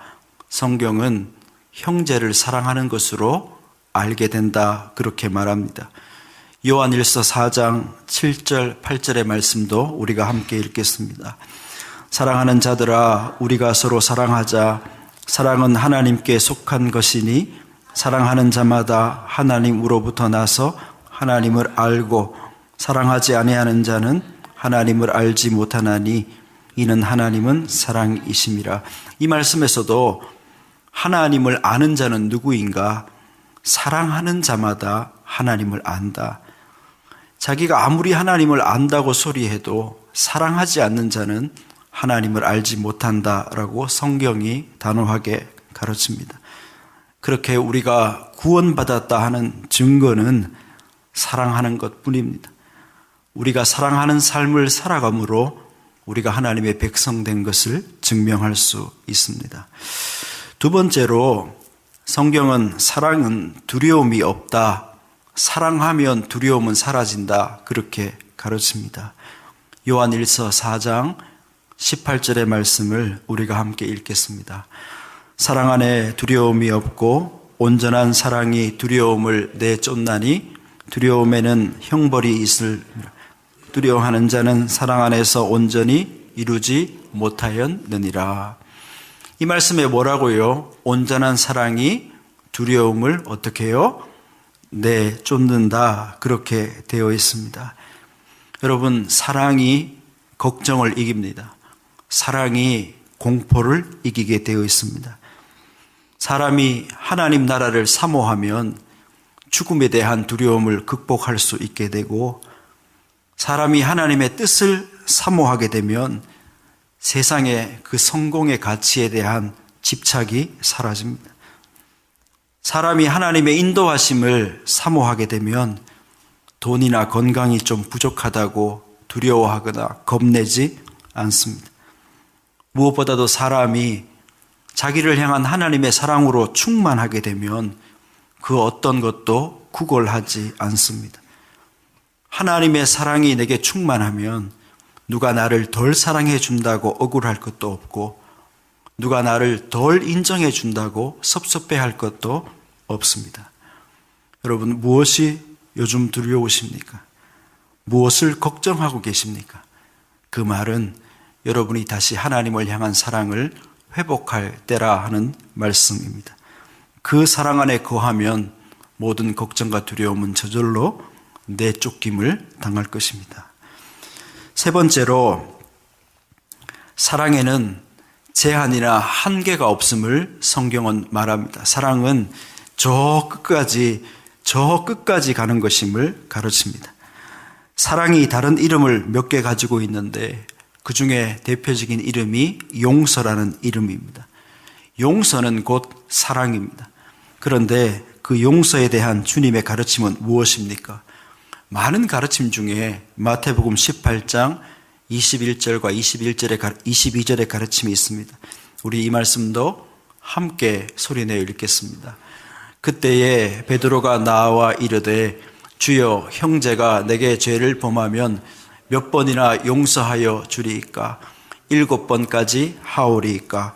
성경은 형제를 사랑하는 것으로 알게 된다, 그렇게 말합니다. 요한일서 4장 7절 8절의 말씀도 우리가 함께 읽겠습니다. 사랑하는 자들아, 우리가 서로 사랑하자. 사랑은 하나님께 속한 것이니 사랑하는 자마다 하나님으로부터 나서 하나님을 알고 사랑하지 아니하는 자는 하나님을 알지 못하나니 이는 하나님은 사랑이심이라. 이 말씀에서도 하나님을 아는 자는 누구인가? 사랑하는 자마다 하나님을 안다. 자기가 아무리 하나님을 안다고 소리해도 사랑하지 않는 자는 하나님을 알지 못한다라고 성경이 단호하게 가르칩니다. 그렇게 우리가 구원받았다 하는 증거는 사랑하는 것뿐입니다. 우리가 사랑하는 삶을 살아감으로 우리가 하나님의 백성 된 것을 증명할 수 있습니다. 두 번째로 성경은 사랑은 두려움이 없다, 사랑하면 두려움은 사라진다, 그렇게 가르칩니다. 요한일서 4장 18절의 말씀을 우리가 함께 읽겠습니다. 사랑 안에 두려움이 없고 온전한 사랑이 두려움을 내쫓나니 두려움에는 형벌이 있을. 두려워하는 자는 사랑 안에서 온전히 이루지 못하였느니라. 이 말씀에 뭐라고요? 온전한 사랑이 두려움을 어떻게 해요? 내쫓는다, 그렇게 되어 있습니다. 여러분, 사랑이 걱정을 이깁니다. 사랑이 공포를 이기게 되어 있습니다. 사람이 하나님 나라를 사모하면 죽음에 대한 두려움을 극복할 수 있게 되고, 사람이 하나님의 뜻을 사모하게 되면 세상의 그 성공의 가치에 대한 집착이 사라집니다. 사람이 하나님의 인도하심을 사모하게 되면 돈이나 건강이 좀 부족하다고 두려워하거나 겁내지 않습니다. 무엇보다도 사람이 자기를 향한 하나님의 사랑으로 충만하게 되면 그 어떤 것도 구걸하지 않습니다. 하나님의 사랑이 내게 충만하면 누가 나를 덜 사랑해 준다고 억울할 것도 없고 누가 나를 덜 인정해 준다고 섭섭해할 것도 없습니다. 여러분, 무엇이 요즘 두려우십니까? 무엇을 걱정하고 계십니까? 그 말은 여러분이 다시 하나님을 향한 사랑을 회복할 때라 하는 말씀입니다. 그 사랑 안에 거하면 모든 걱정과 두려움은 저절로 내쫓김을 당할 것입니다. 세 번째로, 사랑에는 제한이나 한계가 없음을 성경은 말합니다. 사랑은 저 끝까지 가는 것임을 가르칩니다. 사랑이 다른 이름을 몇 개 가지고 있는데 그 중에 대표적인 이름이 용서라는 이름입니다. 용서는 곧 사랑입니다. 그런데 그 용서에 대한 주님의 가르침은 무엇입니까? 많은 가르침 중에 마태복음 18장 21절과 22절의 가르침이 있습니다. 우리 이 말씀도 함께 소리내어 읽겠습니다. 그때에 베드로가 나와 이르되 주여, 형제가 내게 죄를 범하면 몇 번이나 용서하여 주리이까? 7번까지 하오리이까?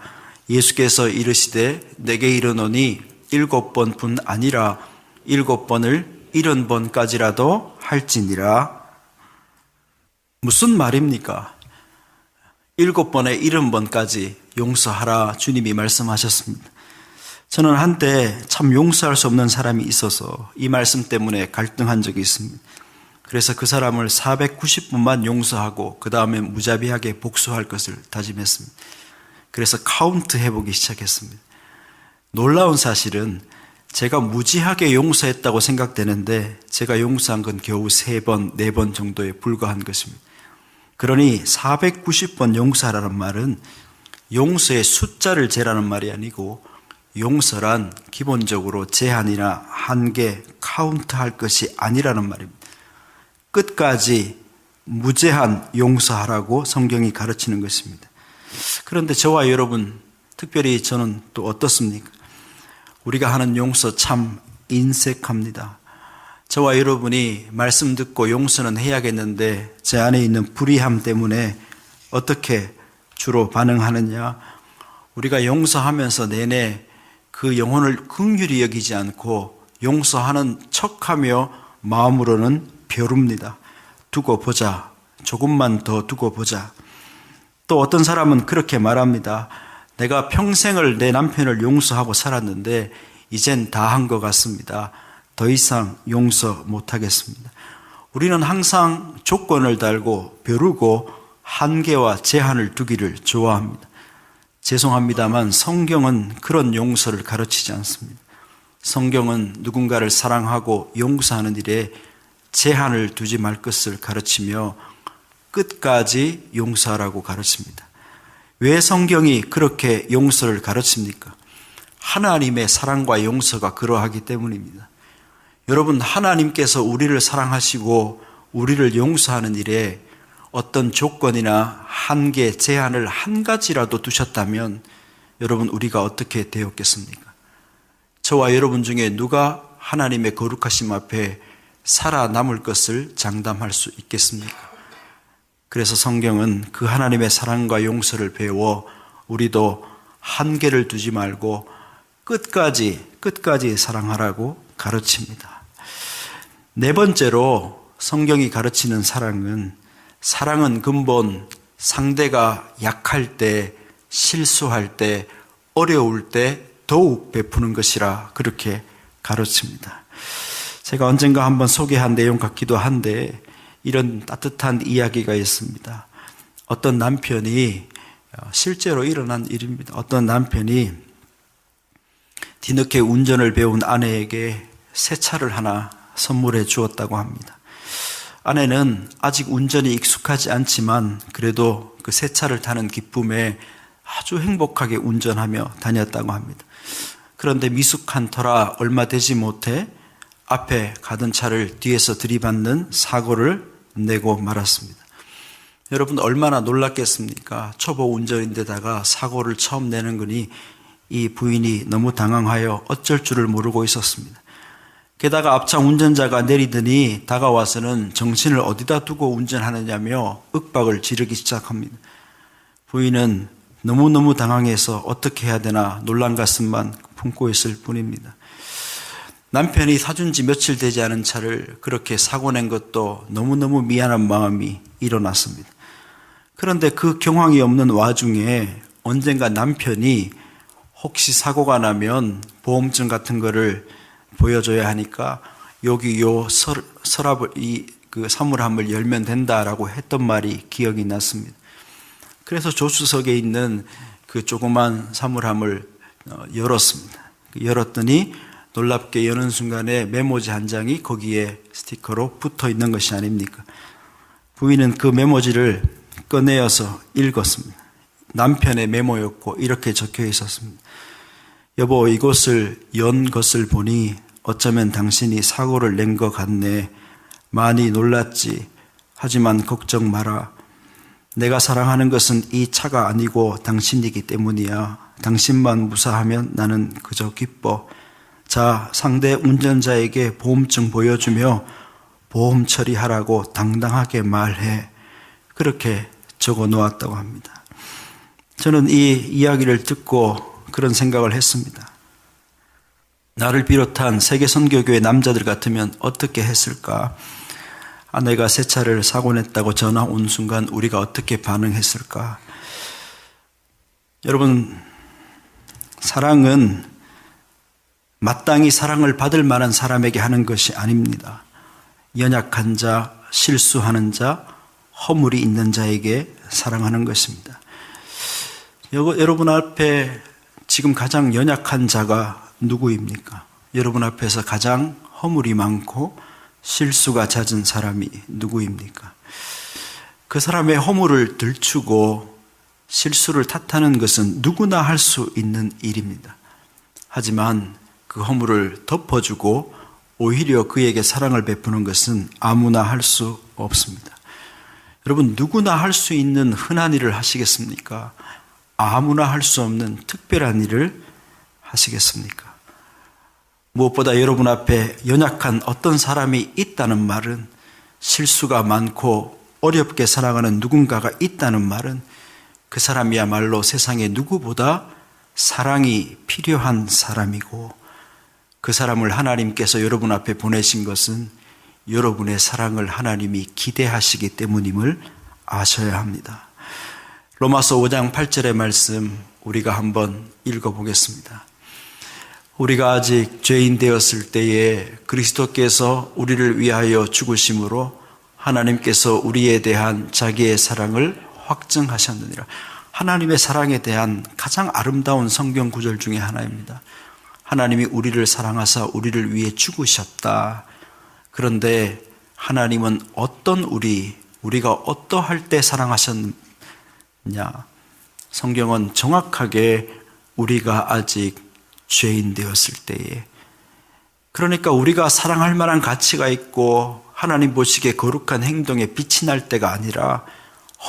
예수께서 이르시되 내게 이르노니 7번뿐 아니라 7번을 70번까지라도 할지니라. 무슨 말입니까? 7번에 70번까지 용서하라 주님이 말씀하셨습니다. 저는 한때 참 용서할 수 없는 사람이 있어서 이 말씀 때문에 갈등한 적이 있습니다. 그래서 그 사람을 490번만 용서하고 그 다음에 무자비하게 복수할 것을 다짐했습니다. 그래서 카운트 해보기 시작했습니다. 놀라운 사실은 제가 무지하게 용서했다고 생각되는데 제가 용서한 건 겨우 3번, 4번 정도에 불과한 것입니다. 그러니 490번 용서하라는 말은 용서의 숫자를 재라는 말이 아니고 용서란 기본적으로 제한이나 한계, 카운트할 것이 아니라는 말입니다. 끝까지 무제한 용서하라고 성경이 가르치는 것입니다. 그런데 저와 여러분, 특별히 저는 또 어떻습니까? 우리가 하는 용서 참 인색합니다. 저와 여러분이 말씀 듣고 용서는 해야겠는데 제 안에 있는 불의함 때문에 어떻게 주로 반응하느냐? 우리가 용서하면서 내내 그 영혼을 긍휼히 여기지 않고 용서하는 척하며 마음으로는 벼룹니다. 두고 보자. 조금만 더 두고 보자. 또 어떤 사람은 그렇게 말합니다. 내가 평생을 내 남편을 용서하고 살았는데 이젠 다 한 것 같습니다. 더 이상 용서 못하겠습니다. 우리는 항상 조건을 달고 벼르고 한계와 제한을 두기를 좋아합니다. 죄송합니다만 성경은 그런 용서를 가르치지 않습니다. 성경은 누군가를 사랑하고 용서하는 일에 제한을 두지 말 것을 가르치며 끝까지 용서하라고 가르칩니다. 왜 성경이 그렇게 용서를 가르칩니까? 하나님의 사랑과 용서가 그러하기 때문입니다. 여러분, 하나님께서 우리를 사랑하시고 우리를 용서하는 일에 어떤 조건이나 한계, 제한을 한 가지라도 두셨다면 여러분, 우리가 어떻게 되었겠습니까? 저와 여러분 중에 누가 하나님의 거룩하심 앞에 살아남을 것을 장담할 수 있겠습니까? 그래서 성경은 그 하나님의 사랑과 용서를 배워 우리도 한계를 두지 말고 끝까지 사랑하라고 가르칩니다. 4번째로 성경이 가르치는 사랑은 근본 상대가 약할 때, 실수할 때, 어려울 때 더욱 베푸는 것이라 그렇게 가르칩니다. 제가 언젠가 한번 소개한 내용 같기도 한데 이런 따뜻한 이야기가 있습니다. 어떤 남편이, 실제로 일어난 일입니다. 어떤 남편이 뒤늦게 운전을 배운 아내에게 새 차를 하나 선물해 주었다고 합니다. 아내는 아직 운전이 익숙하지 않지만 그래도 그 새 차를 타는 기쁨에 아주 행복하게 운전하며 다녔다고 합니다. 그런데 미숙한 터라 얼마 되지 못해 앞에 가던 차를 뒤에서 들이받는 사고를 내고 말았습니다. 여러분, 얼마나 놀랐겠습니까? 초보 운전인데다가 사고를 처음 내는 거니 이 부인이 너무 당황하여 어쩔 줄을 모르고 있었습니다. 게다가 앞차 운전자가 내리더니 다가와서는 정신을 어디다 두고 운전하느냐며 윽박을 지르기 시작합니다. 부인은 너무너무 당황해서 어떻게 해야 되나 놀란 가슴만 품고 있을 뿐입니다. 남편이 사준 지 며칠 되지 않은 차를 그렇게 사고 낸 것도 너무너무 미안한 마음이 일어났습니다. 그런데 그 경황이 없는 와중에 언젠가 남편이 혹시 사고가 나면 보험증 같은 거를 보여줘야 하니까 여기 요 서랍을 그 사물함을 열면 된다라고 했던 말이 기억이 났습니다. 그래서 조수석에 있는 그 조그만 사물함을 열었습니다. 열었더니 놀랍게 여는 순간에 메모지 한 장이 거기에 스티커로 붙어 있는 것이 아닙니까? 부인은 그 메모지를 꺼내어서 읽었습니다. 남편의 메모였고 이렇게 적혀 있었습니다. 여보, 이곳을 연 것을 보니 어쩌면 당신이 사고를 낸 것 같네. 많이 놀랐지. 하지만 걱정 마라. 내가 사랑하는 것은 이 차가 아니고 당신이기 때문이야. 당신만 무사하면 나는 그저 기뻐. 자, 상대 운전자에게 보험증 보여주며 보험 처리하라고 당당하게 말해. 그렇게 적어 놓았다고 합니다. 저는 이 이야기를 듣고 그런 생각을 했습니다. 나를 비롯한 세계 선교교회 남자들 같으면 어떻게 했을까? 아내가 새 차를 사고 냈다고 전화 온 순간 우리가 어떻게 반응했을까? 여러분, 사랑은 마땅히 사랑을 받을 만한 사람에게 하는 것이 아닙니다. 연약한 자, 실수하는 자, 허물이 있는 자에게 사랑하는 것입니다. 여러분 앞에 지금 가장 연약한 자가 누구입니까? 여러분 앞에서 가장 허물이 많고 실수가 잦은 사람이 누구입니까? 그 사람의 허물을 들추고 실수를 탓하는 것은 누구나 할 수 있는 일입니다. 하지만 그 허물을 덮어주고 오히려 그에게 사랑을 베푸는 것은 아무나 할 수 없습니다. 여러분, 누구나 할 수 있는 흔한 일을 하시겠습니까? 아무나 할 수 없는 특별한 일을 하시겠습니까? 무엇보다 여러분 앞에 연약한 어떤 사람이 있다는 말은, 실수가 많고 어렵게 살아가는 누군가가 있다는 말은 그 사람이야말로 세상에 누구보다 사랑이 필요한 사람이고, 그 사람을 하나님께서 여러분 앞에 보내신 것은 여러분의 사랑을 하나님이 기대하시기 때문임을 아셔야 합니다. 로마서 5장 8절의 말씀 우리가 한번 읽어보겠습니다. 우리가 아직 죄인 되었을 때에 그리스도께서 우리를 위하여 죽으심으로 하나님께서 우리에 대한 자기의 사랑을 확증하셨느니라. 하나님의 사랑에 대한 가장 아름다운 성경 구절 중에 하나입니다. 하나님이 우리를 사랑하사 우리를 위해 죽으셨다. 그런데 하나님은 어떤 우리가 어떠할 때 사랑하셨느냐? 성경은 정확하게 우리가 아직 죄인 되었을 때에, 그러니까 우리가 사랑할 만한 가치가 있고 하나님 보시기에 거룩한 행동에 빛이 날 때가 아니라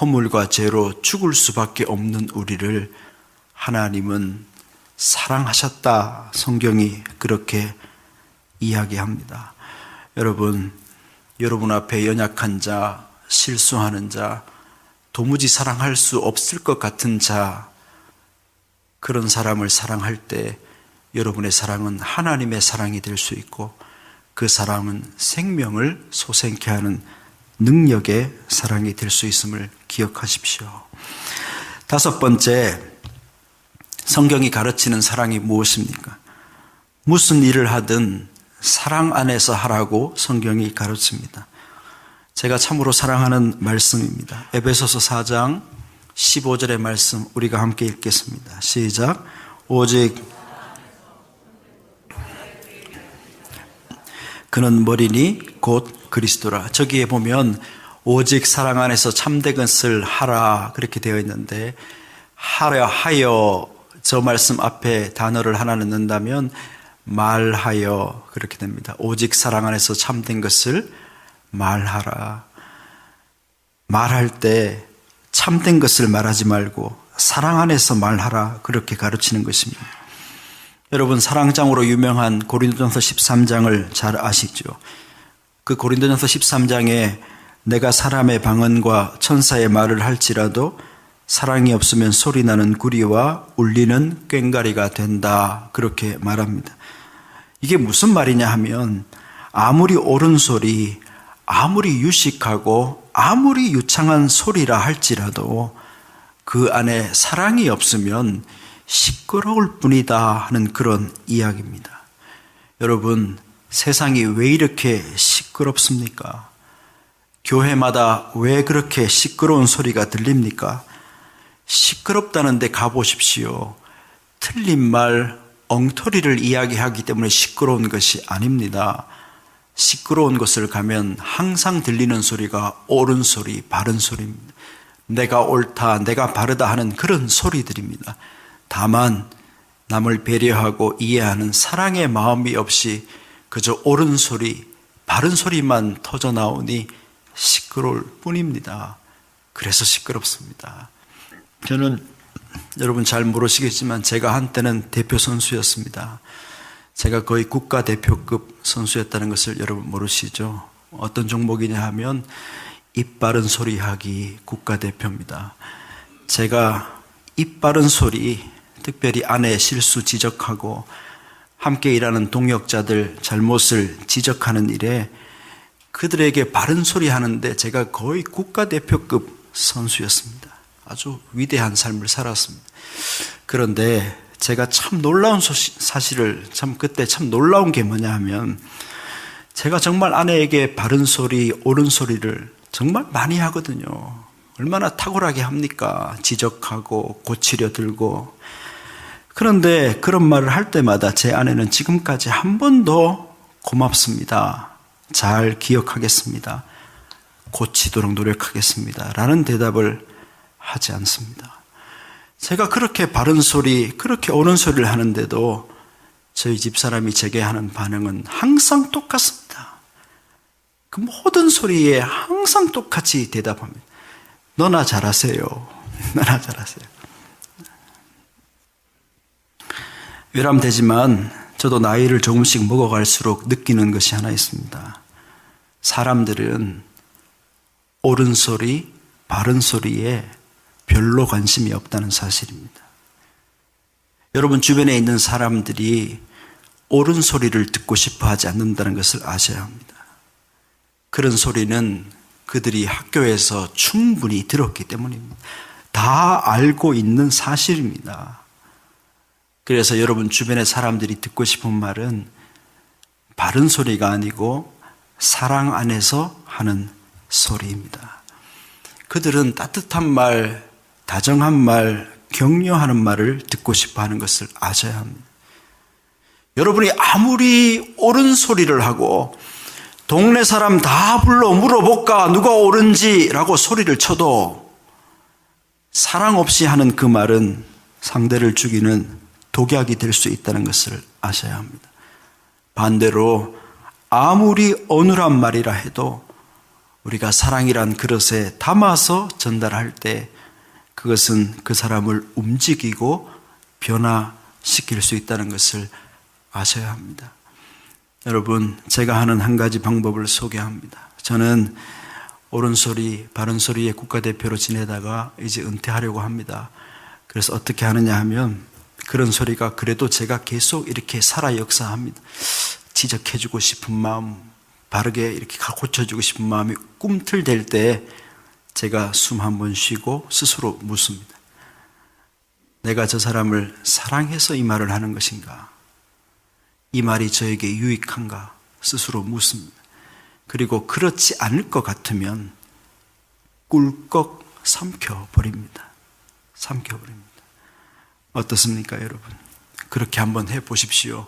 허물과 죄로 죽을 수밖에 없는 우리를 하나님은 사랑하셨다. 성경이 그렇게 이야기합니다. 여러분 앞에 연약한 자, 실수하는 자, 도무지 사랑할 수 없을 것 같은 자, 그런 사람을 사랑할 때 여러분의 사랑은 하나님의 사랑이 될 수 있고, 그 사랑은 생명을 솟게 하는 능력의 사랑이 될 수 있음을 기억하십시오. 다섯 번째, 성경이 가르치는 사랑이 무엇입니까? 무슨 일을 하든 사랑 안에서 하라고 성경이 가르칩니다. 제가 참으로 사랑하는 말씀입니다. 에베소서 4장 15절의 말씀 우리가 함께 읽겠습니다. 시작. 오직 그는 머리니 곧 그리스도라. 저기에 보면 오직 사랑 안에서 참된 것을 하라 그렇게 되어 있는데, 하여 저 말씀 앞에 단어를 하나 넣는다면 말하여 그렇게 됩니다. 오직 사랑 안에서 참된 것을 말하라. 말할 때 참된 것을 말하지 말고 사랑 안에서 말하라 그렇게 가르치는 것입니다. 여러분, 사랑장으로 유명한 고린도전서 13장을 잘 아시죠? 그 고린도전서 13장에 내가 사람의 방언과 천사의 말을 할지라도 사랑이 없으면 소리나는 구리와 울리는 꽹과리가 된다 그렇게 말합니다. 이게 무슨 말이냐 하면, 아무리 옳은 소리, 아무리 유식하고 아무리 유창한 소리라 할지라도 그 안에 사랑이 없으면 시끄러울 뿐이다 하는 그런 이야기입니다. 여러분, 세상이 왜 이렇게 시끄럽습니까? 교회마다 왜 그렇게 시끄러운 소리가 들립니까? 시끄럽다는 데 가보십시오. 틀린 말, 엉터리를 이야기하기 때문에 시끄러운 것이 아닙니다. 시끄러운 곳을 가면 항상 들리는 소리가 옳은 소리, 바른 소리입니다. 내가 옳다, 내가 바르다 하는 그런 소리들입니다. 다만 남을 배려하고 이해하는 사랑의 마음이 없이 그저 옳은 소리, 바른 소리만 터져나오니 시끄러울 뿐입니다. 그래서 시끄럽습니다. 저는 여러분 잘 모르시겠지만 제가 한때는 대표 선수였습니다. 제가 거의 국가대표급 선수였다는 것을 여러분 모르시죠? 어떤 종목이냐 하면 입 바른 소리 하기 국가대표입니다. 제가 입 바른 소리, 특별히 아내 실수 지적하고 함께 일하는 동역자들 잘못을 지적하는 일에 그들에게 바른 소리 하는데 제가 거의 국가대표급 선수였습니다. 아주 위대한 삶을 살았습니다. 그런데 제가 참 놀라운 사실을 그때 참 놀라운 게 뭐냐 하면 제가 정말 아내에게 바른 소리, 옳은 소리를 정말 많이 하거든요. 얼마나 탁월하게 합니까? 지적하고 고치려 들고. 그런데 그런 말을 할 때마다 제 아내는 지금까지 한 번도 고맙습니다. 잘 기억하겠습니다. 고치도록 노력하겠습니다. 라는 대답을 하지 않습니다. 제가 그렇게 바른 소리, 그렇게 옳은 소리를 하는데도 저희 집사람이 제게 하는 반응은 항상 똑같습니다. 그 모든 소리에 항상 똑같이 대답합니다. 너나 잘하세요. 너나 잘하세요. 외람되지만 저도 나이를 조금씩 먹어갈수록 느끼는 것이 하나 있습니다. 사람들은 옳은 소리, 바른 소리에 별로 관심이 없다는 사실입니다. 여러분 주변에 있는 사람들이 옳은 소리를 듣고 싶어 하지 않는다는 것을 아셔야 합니다. 그런 소리는 그들이 학교에서 충분히 들었기 때문입니다. 다 알고 있는 사실입니다. 그래서 여러분 주변의 사람들이 듣고 싶은 말은 바른 소리가 아니고 사랑 안에서 하는 소리입니다. 그들은 따뜻한 말, 다정한 말, 격려하는 말을 듣고 싶어 하는 것을 아셔야 합니다. 여러분이 아무리 옳은 소리를 하고 동네 사람 다 불러 물어볼까 누가 옳은지라고 소리를 쳐도 사랑 없이 하는 그 말은 상대를 죽이는 독약이 될 수 있다는 것을 아셔야 합니다. 반대로 아무리 어눌한 말이라 해도 우리가 사랑이란 그릇에 담아서 전달할 때 그것은 그 사람을 움직이고 변화시킬 수 있다는 것을 아셔야 합니다. 여러분, 제가 하는 한 가지 방법을 소개합니다. 저는 옳은 소리, 바른 소리의 국가대표로 지내다가 이제 은퇴하려고 합니다. 그래서 어떻게 하느냐 하면 그런 소리가 그래도 제가 계속 이렇게 살아 역사합니다. 지적해주고 싶은 마음, 바르게 이렇게 고쳐주고 싶은 마음이 꿈틀댈 때 제가 숨 한 번 쉬고 스스로 묻습니다. 내가 저 사람을 사랑해서 이 말을 하는 것인가? 이 말이 저에게 유익한가? 스스로 묻습니다. 그리고 그렇지 않을 것 같으면 꿀꺽 삼켜버립니다. 삼켜버립니다. 어떻습니까, 여러분? 그렇게 한번 해보십시오.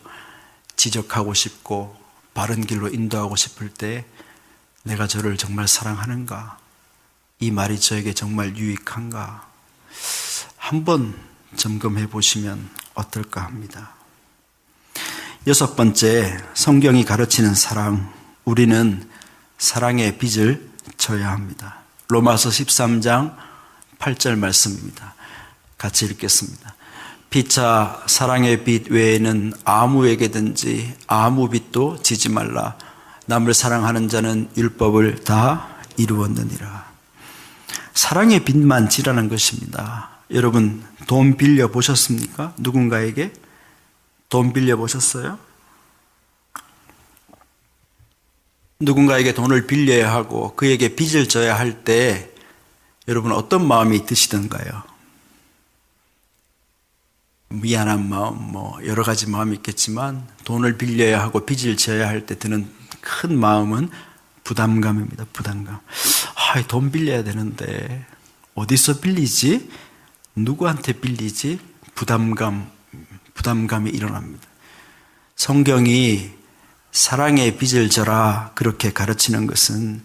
지적하고 싶고 바른 길로 인도하고 싶을 때 내가 저를 정말 사랑하는가? 이 말이 저에게 정말 유익한가? 한번 점검해 보시면 어떨까 합니다. 6번째, 성경이 가르치는 사랑. 우리는 사랑의 빚을 져야 합니다. 로마서 13장 8절 말씀입니다. 같이 읽겠습니다. 피차 사랑의 빚 외에는 아무에게든지 아무 빚도 지지 말라. 남을 사랑하는 자는 율법을 다 이루었느니라. 사랑의 빚만 지라는 것입니다. 여러분, 돈 빌려 보셨습니까? 누군가에게 돈 빌려 보셨어요? 누군가에게 돈을 빌려야 하고 그에게 빚을 져야 할 때 여러분 어떤 마음이 드시던가요? 미안한 마음, 여러 가지 마음이 있겠지만 돈을 빌려야 하고 빚을 져야 할 때 드는 큰 마음은 부담감입니다. 부담감. 돈 빌려야 되는데 어디서 빌리지? 누구한테 빌리지? 부담감이 일어납니다. 성경이 사랑의 빚을 져라 그렇게 가르치는 것은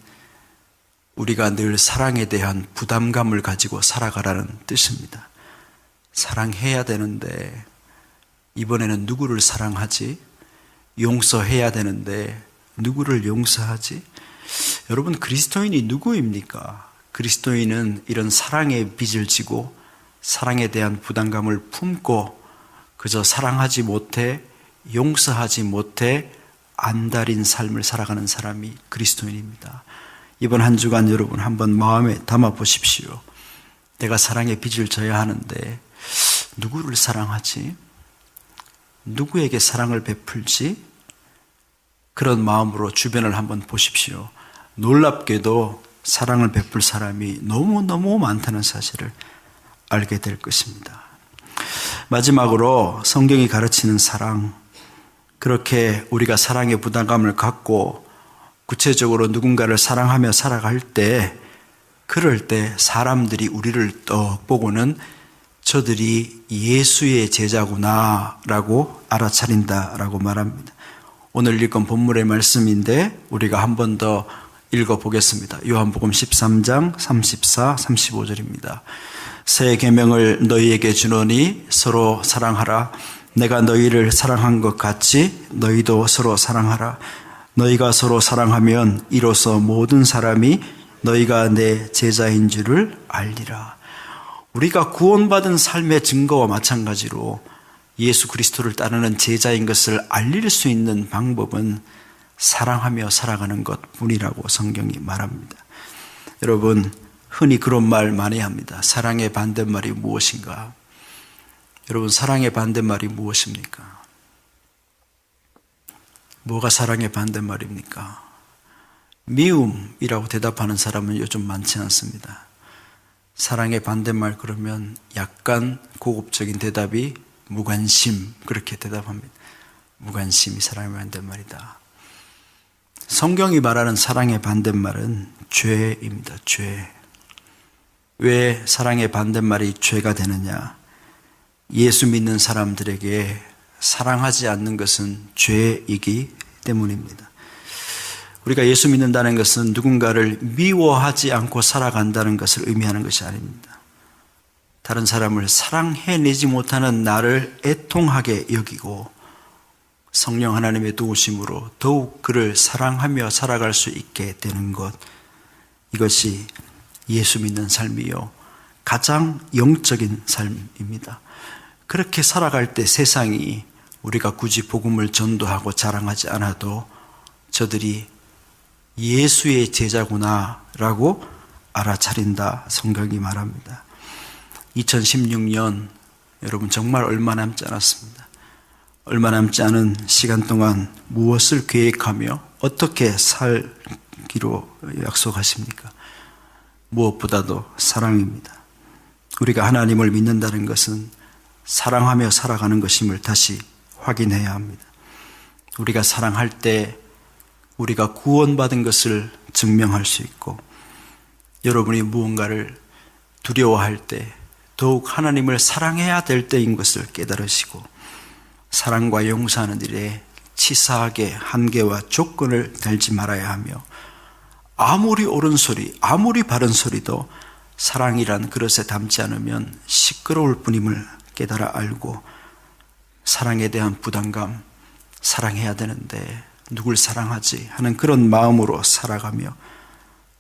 우리가 늘 사랑에 대한 부담감을 가지고 살아가라는 뜻입니다. 사랑해야 되는데 이번에는 누구를 사랑하지? 용서해야 되는데 누구를 용서하지? 여러분, 그리스도인이 누구입니까? 그리스도인은 이런 사랑의 빚을 지고 사랑에 대한 부담감을 품고 그저 사랑하지 못해 용서하지 못해 안달인 삶을 살아가는 사람이 그리스도인입니다. 이번 한 주간 여러분 한번 마음에 담아 보십시오. 내가 사랑의 빚을 져야 하는데 누구를 사랑하지? 누구에게 사랑을 베풀지? 그런 마음으로 주변을 한번 보십시오. 놀랍게도 사랑을 베풀 사람이 너무너무 많다는 사실을 알게 될 것입니다. 마지막으로 성경이 가르치는 사랑, 그렇게 우리가 사랑의 부담감을 갖고 구체적으로 누군가를 사랑하며 살아갈 때, 그럴 때 사람들이 우리를 떡 보고는 저들이 예수의 제자구나 라고 알아차린다라고 말합니다. 오늘 읽은 본문의 말씀인데 우리가 한 번 더 읽어보겠습니다. 요한복음 13장 34, 35절입니다. 새 계명을 너희에게 주노니 서로 사랑하라. 내가 너희를 사랑한 것 같이 너희도 서로 사랑하라. 너희가 서로 사랑하면 이로써 모든 사람이 너희가 내 제자인 줄을 알리라. 우리가 구원받은 삶의 증거와 마찬가지로 예수 그리스도를 따르는 제자인 것을 알릴 수 있는 방법은 사랑하며 살아가는 것뿐이라고 성경이 말합니다. 여러분, 흔히 그런 말 많이 합니다. 사랑의 반대말이 무엇인가? 여러분, 사랑의 반대말이 무엇입니까? 뭐가 사랑의 반대말입니까? 미움이라고 대답하는 사람은 요즘 많지 않습니다. 사랑의 반대말 그러면 약간 고급적인 대답이 무관심, 그렇게 대답합니다. 무관심이 사랑의 반대말이다. 성경이 말하는 사랑의 반대말은 죄입니다. 죄. 왜 사랑의 반대말이 죄가 되느냐? 예수 믿는 사람들에게 사랑하지 않는 것은 죄이기 때문입니다. 우리가 예수 믿는다는 것은 누군가를 미워하지 않고 살아간다는 것을 의미하는 것이 아닙니다. 다른 사람을 사랑해내지 못하는 나를 애통하게 여기고 성령 하나님의 도우심으로 더욱 그를 사랑하며 살아갈 수 있게 되는 것, 이것이 예수 믿는 삶이요 가장 영적인 삶입니다. 그렇게 살아갈 때 세상이 우리가 굳이 복음을 전도하고 자랑하지 않아도 저들이 예수의 제자구나 라고 알아차린다, 성경이 말합니다. 2016년 여러분 정말 얼마 남지 않았습니다. 얼마 남지 않은 시간 동안 무엇을 계획하며 어떻게 살기로 약속하십니까? 무엇보다도 사랑입니다. 우리가 하나님을 믿는다는 것은 사랑하며 살아가는 것임을 다시 확인해야 합니다. 우리가 사랑할 때 우리가 구원받은 것을 증명할 수 있고, 여러분이 무언가를 두려워할 때 더욱 하나님을 사랑해야 될 때인 것을 깨달으시고, 사랑과 용서하는 일에 치사하게 한계와 조건을 달지 말아야 하며, 아무리 옳은 소리, 아무리 바른 소리도 사랑이란 그릇에 담지 않으면 시끄러울 뿐임을 깨달아 알고, 사랑에 대한 부담감, 사랑해야 되는데 누굴 사랑하지 하는 그런 마음으로 살아가며,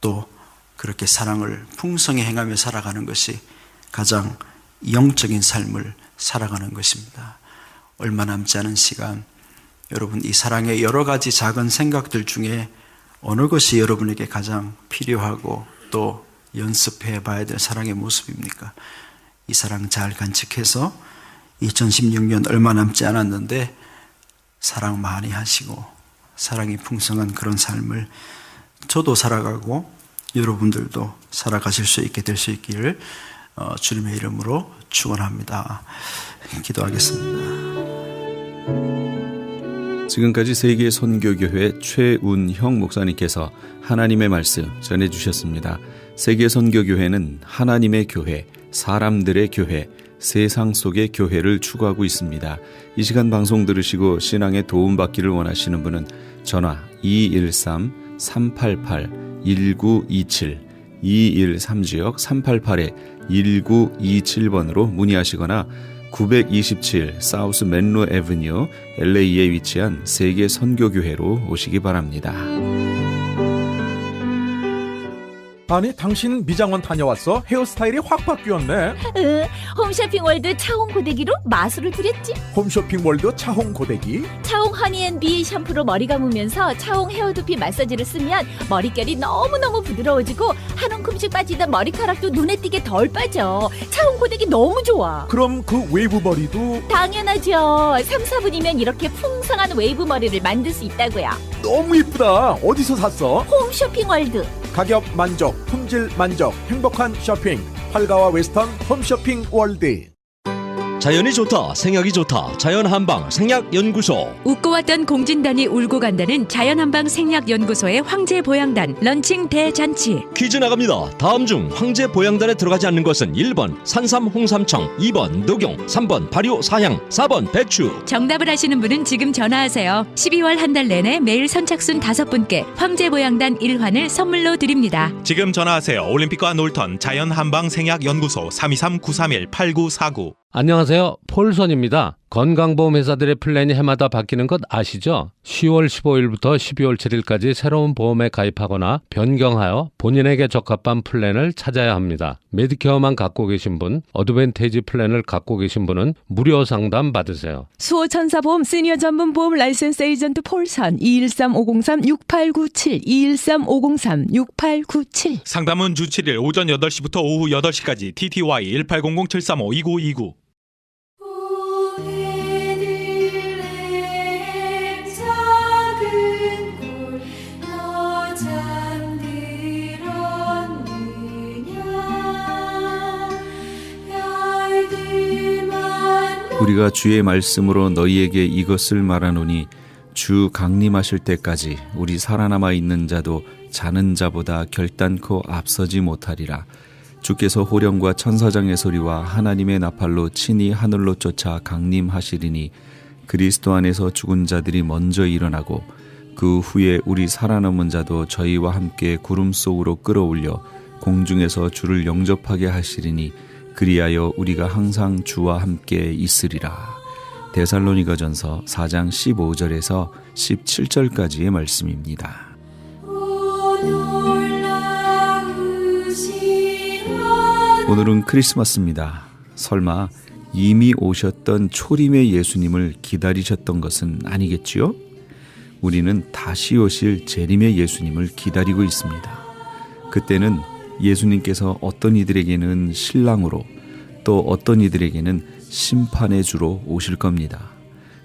또 그렇게 사랑을 풍성히 행하며 살아가는 것이 가장 영적인 삶을 살아가는 것입니다. 얼마 남지 않은 시간, 여러분 이 사랑의 여러 가지 작은 생각들 중에 어느 것이 여러분에게 가장 필요하고 또 연습해 봐야 될 사랑의 모습입니까? 이 사랑 잘 간직해서 2016년 얼마 남지 않았는데 사랑 많이 하시고 사랑이 풍성한 그런 삶을 저도 살아가고 여러분들도 살아가실 수 있게 될 수 있기를 주님의 이름으로 축원합니다. 기도하겠습니다. 지금까지 세계 선교교회 최운형 목사님께서 하나님의 말씀 전해주셨습니다. 세계 선교교회는 하나님의 교회, 사람들의 교회, 세상 속의 교회를 추구하고 있습니다. 이 시간 방송 들으시고 신앙에 도움받기를 원하시는 분은 전화 213-388-1927 213지역 388-1927번으로 문의하시거나 927 사우스 맨로 애버뉴 LA에 위치한 세계 선교교회로 오시기 바랍니다. 아니 당신 미장원 다녀왔어? 헤어스타일이 확 바뀌었네. 홈쇼핑월드 차홍 고데기로 마술을 부렸지. 홈쇼핑월드 차홍 고데기. 차홍 허니앤비 샴푸로 머리 감으면서 차홍 헤어두피 마사지를 쓰면 머릿결이 너무너무 부드러워지고 한 움큼씩 빠지던 머리카락도 눈에 띄게 덜 빠져. 차홍 고데기 너무 좋아. 그럼 그 웨이브 머리도 당연하죠. 3, 4분이면 이렇게 풍성한 웨이브 머리를 만들 수 있다고요. 너무 이쁘다. 어디서 샀어? 홈쇼핑월드. 가격 만족, 품질 만족, 행복한 쇼핑. 팔가와 웨스턴 홈쇼핑 월드. 자연이 좋다, 생약이 좋다. 자연한방 생약연구소. 웃고 왔던 공진단이 울고 간다는 자연한방 생약연구소의 황제보양단 런칭 대잔치. 퀴즈 나갑니다. 다음 중 황제 보양단에 들어가지 않는 것은 1번 산삼 홍삼청, 2번 녹용, 3번 발효 사향, 4번 배추. 정답을 아시는 분은 지금 전화하세요. 12월 한 달 내내 매일 선착순 5분께 황제보양단 1환을 선물로 드립니다. 지금 전화하세요. 올림픽과 놀턴 자연한방 생약연구소 323-931-8949. 안녕하세요. 폴선입니다. 건강보험 회사들의 플랜이 해마다 바뀌는 것 아시죠? 10월 15일부터 12월 7일까지 새로운 보험에 가입하거나 변경하여 본인에게 적합한 플랜을 찾아야 합니다. 메디케어만 갖고 계신 분, 어드밴테이지 플랜을 갖고 계신 분은 무료 상담 받으세요. 수호천사보험 시니어 전문 보험 라이센스 에이전트 폴선 213-503-6897 213-503-6897. 상담은 주 7일 오전 8시부터 오후 8시까지. TTY 1800-735-2929. 우리가 주의 말씀으로 너희에게 이것을 말하노니 주 강림하실 때까지 우리 살아남아 있는 자도 자는 자보다 결단코 앞서지 못하리라. 주께서 호령과 천사장의 소리와 하나님의 나팔로 친히 하늘로 쫓아 강림하시리니 그리스도 안에서 죽은 자들이 먼저 일어나고 그 후에 우리 살아남은 자도 저희와 함께 구름 속으로 끌어올려 공중에서 주를 영접하게 하시리니 그리하여 우리가 항상 주와 함께 있으리라. 데살로니가전서 4장 15절에서 17절까지의 말씀입니다. 오늘은 크리스마스입니다. 설마 이미 오셨던 초림의 예수님을 기다리셨던 것은 아니겠지요? 우리는 다시 오실 재림의 예수님을 기다리고 있습니다. 그때는 예수님께서 어떤 이들에게는 신랑으로 또 어떤 이들에게는 심판의 주로 오실 겁니다.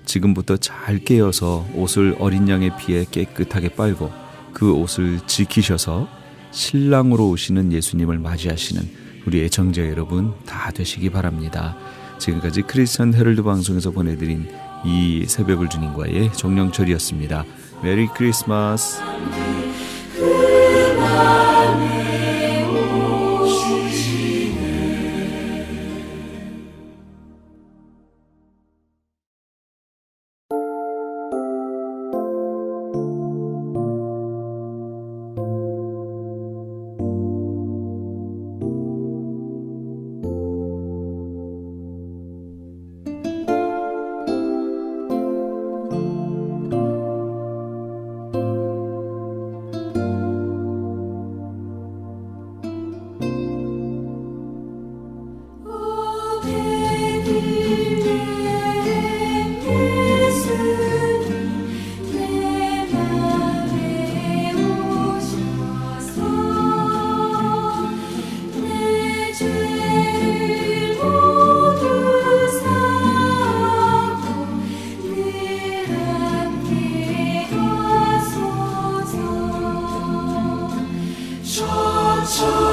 지금부터 잘 깨어서 옷을 어린 양의 피에 깨끗하게 빨고 그 옷을 지키셔서 신랑으로 오시는 예수님을 맞이하시는 우리 애청자 여러분 다 되시기 바랍니다. 지금까지 크리스천 헤럴드 방송에서 보내드린 이 새벽을 주님과의 정령철이었습니다. 메리 크리스마스. 저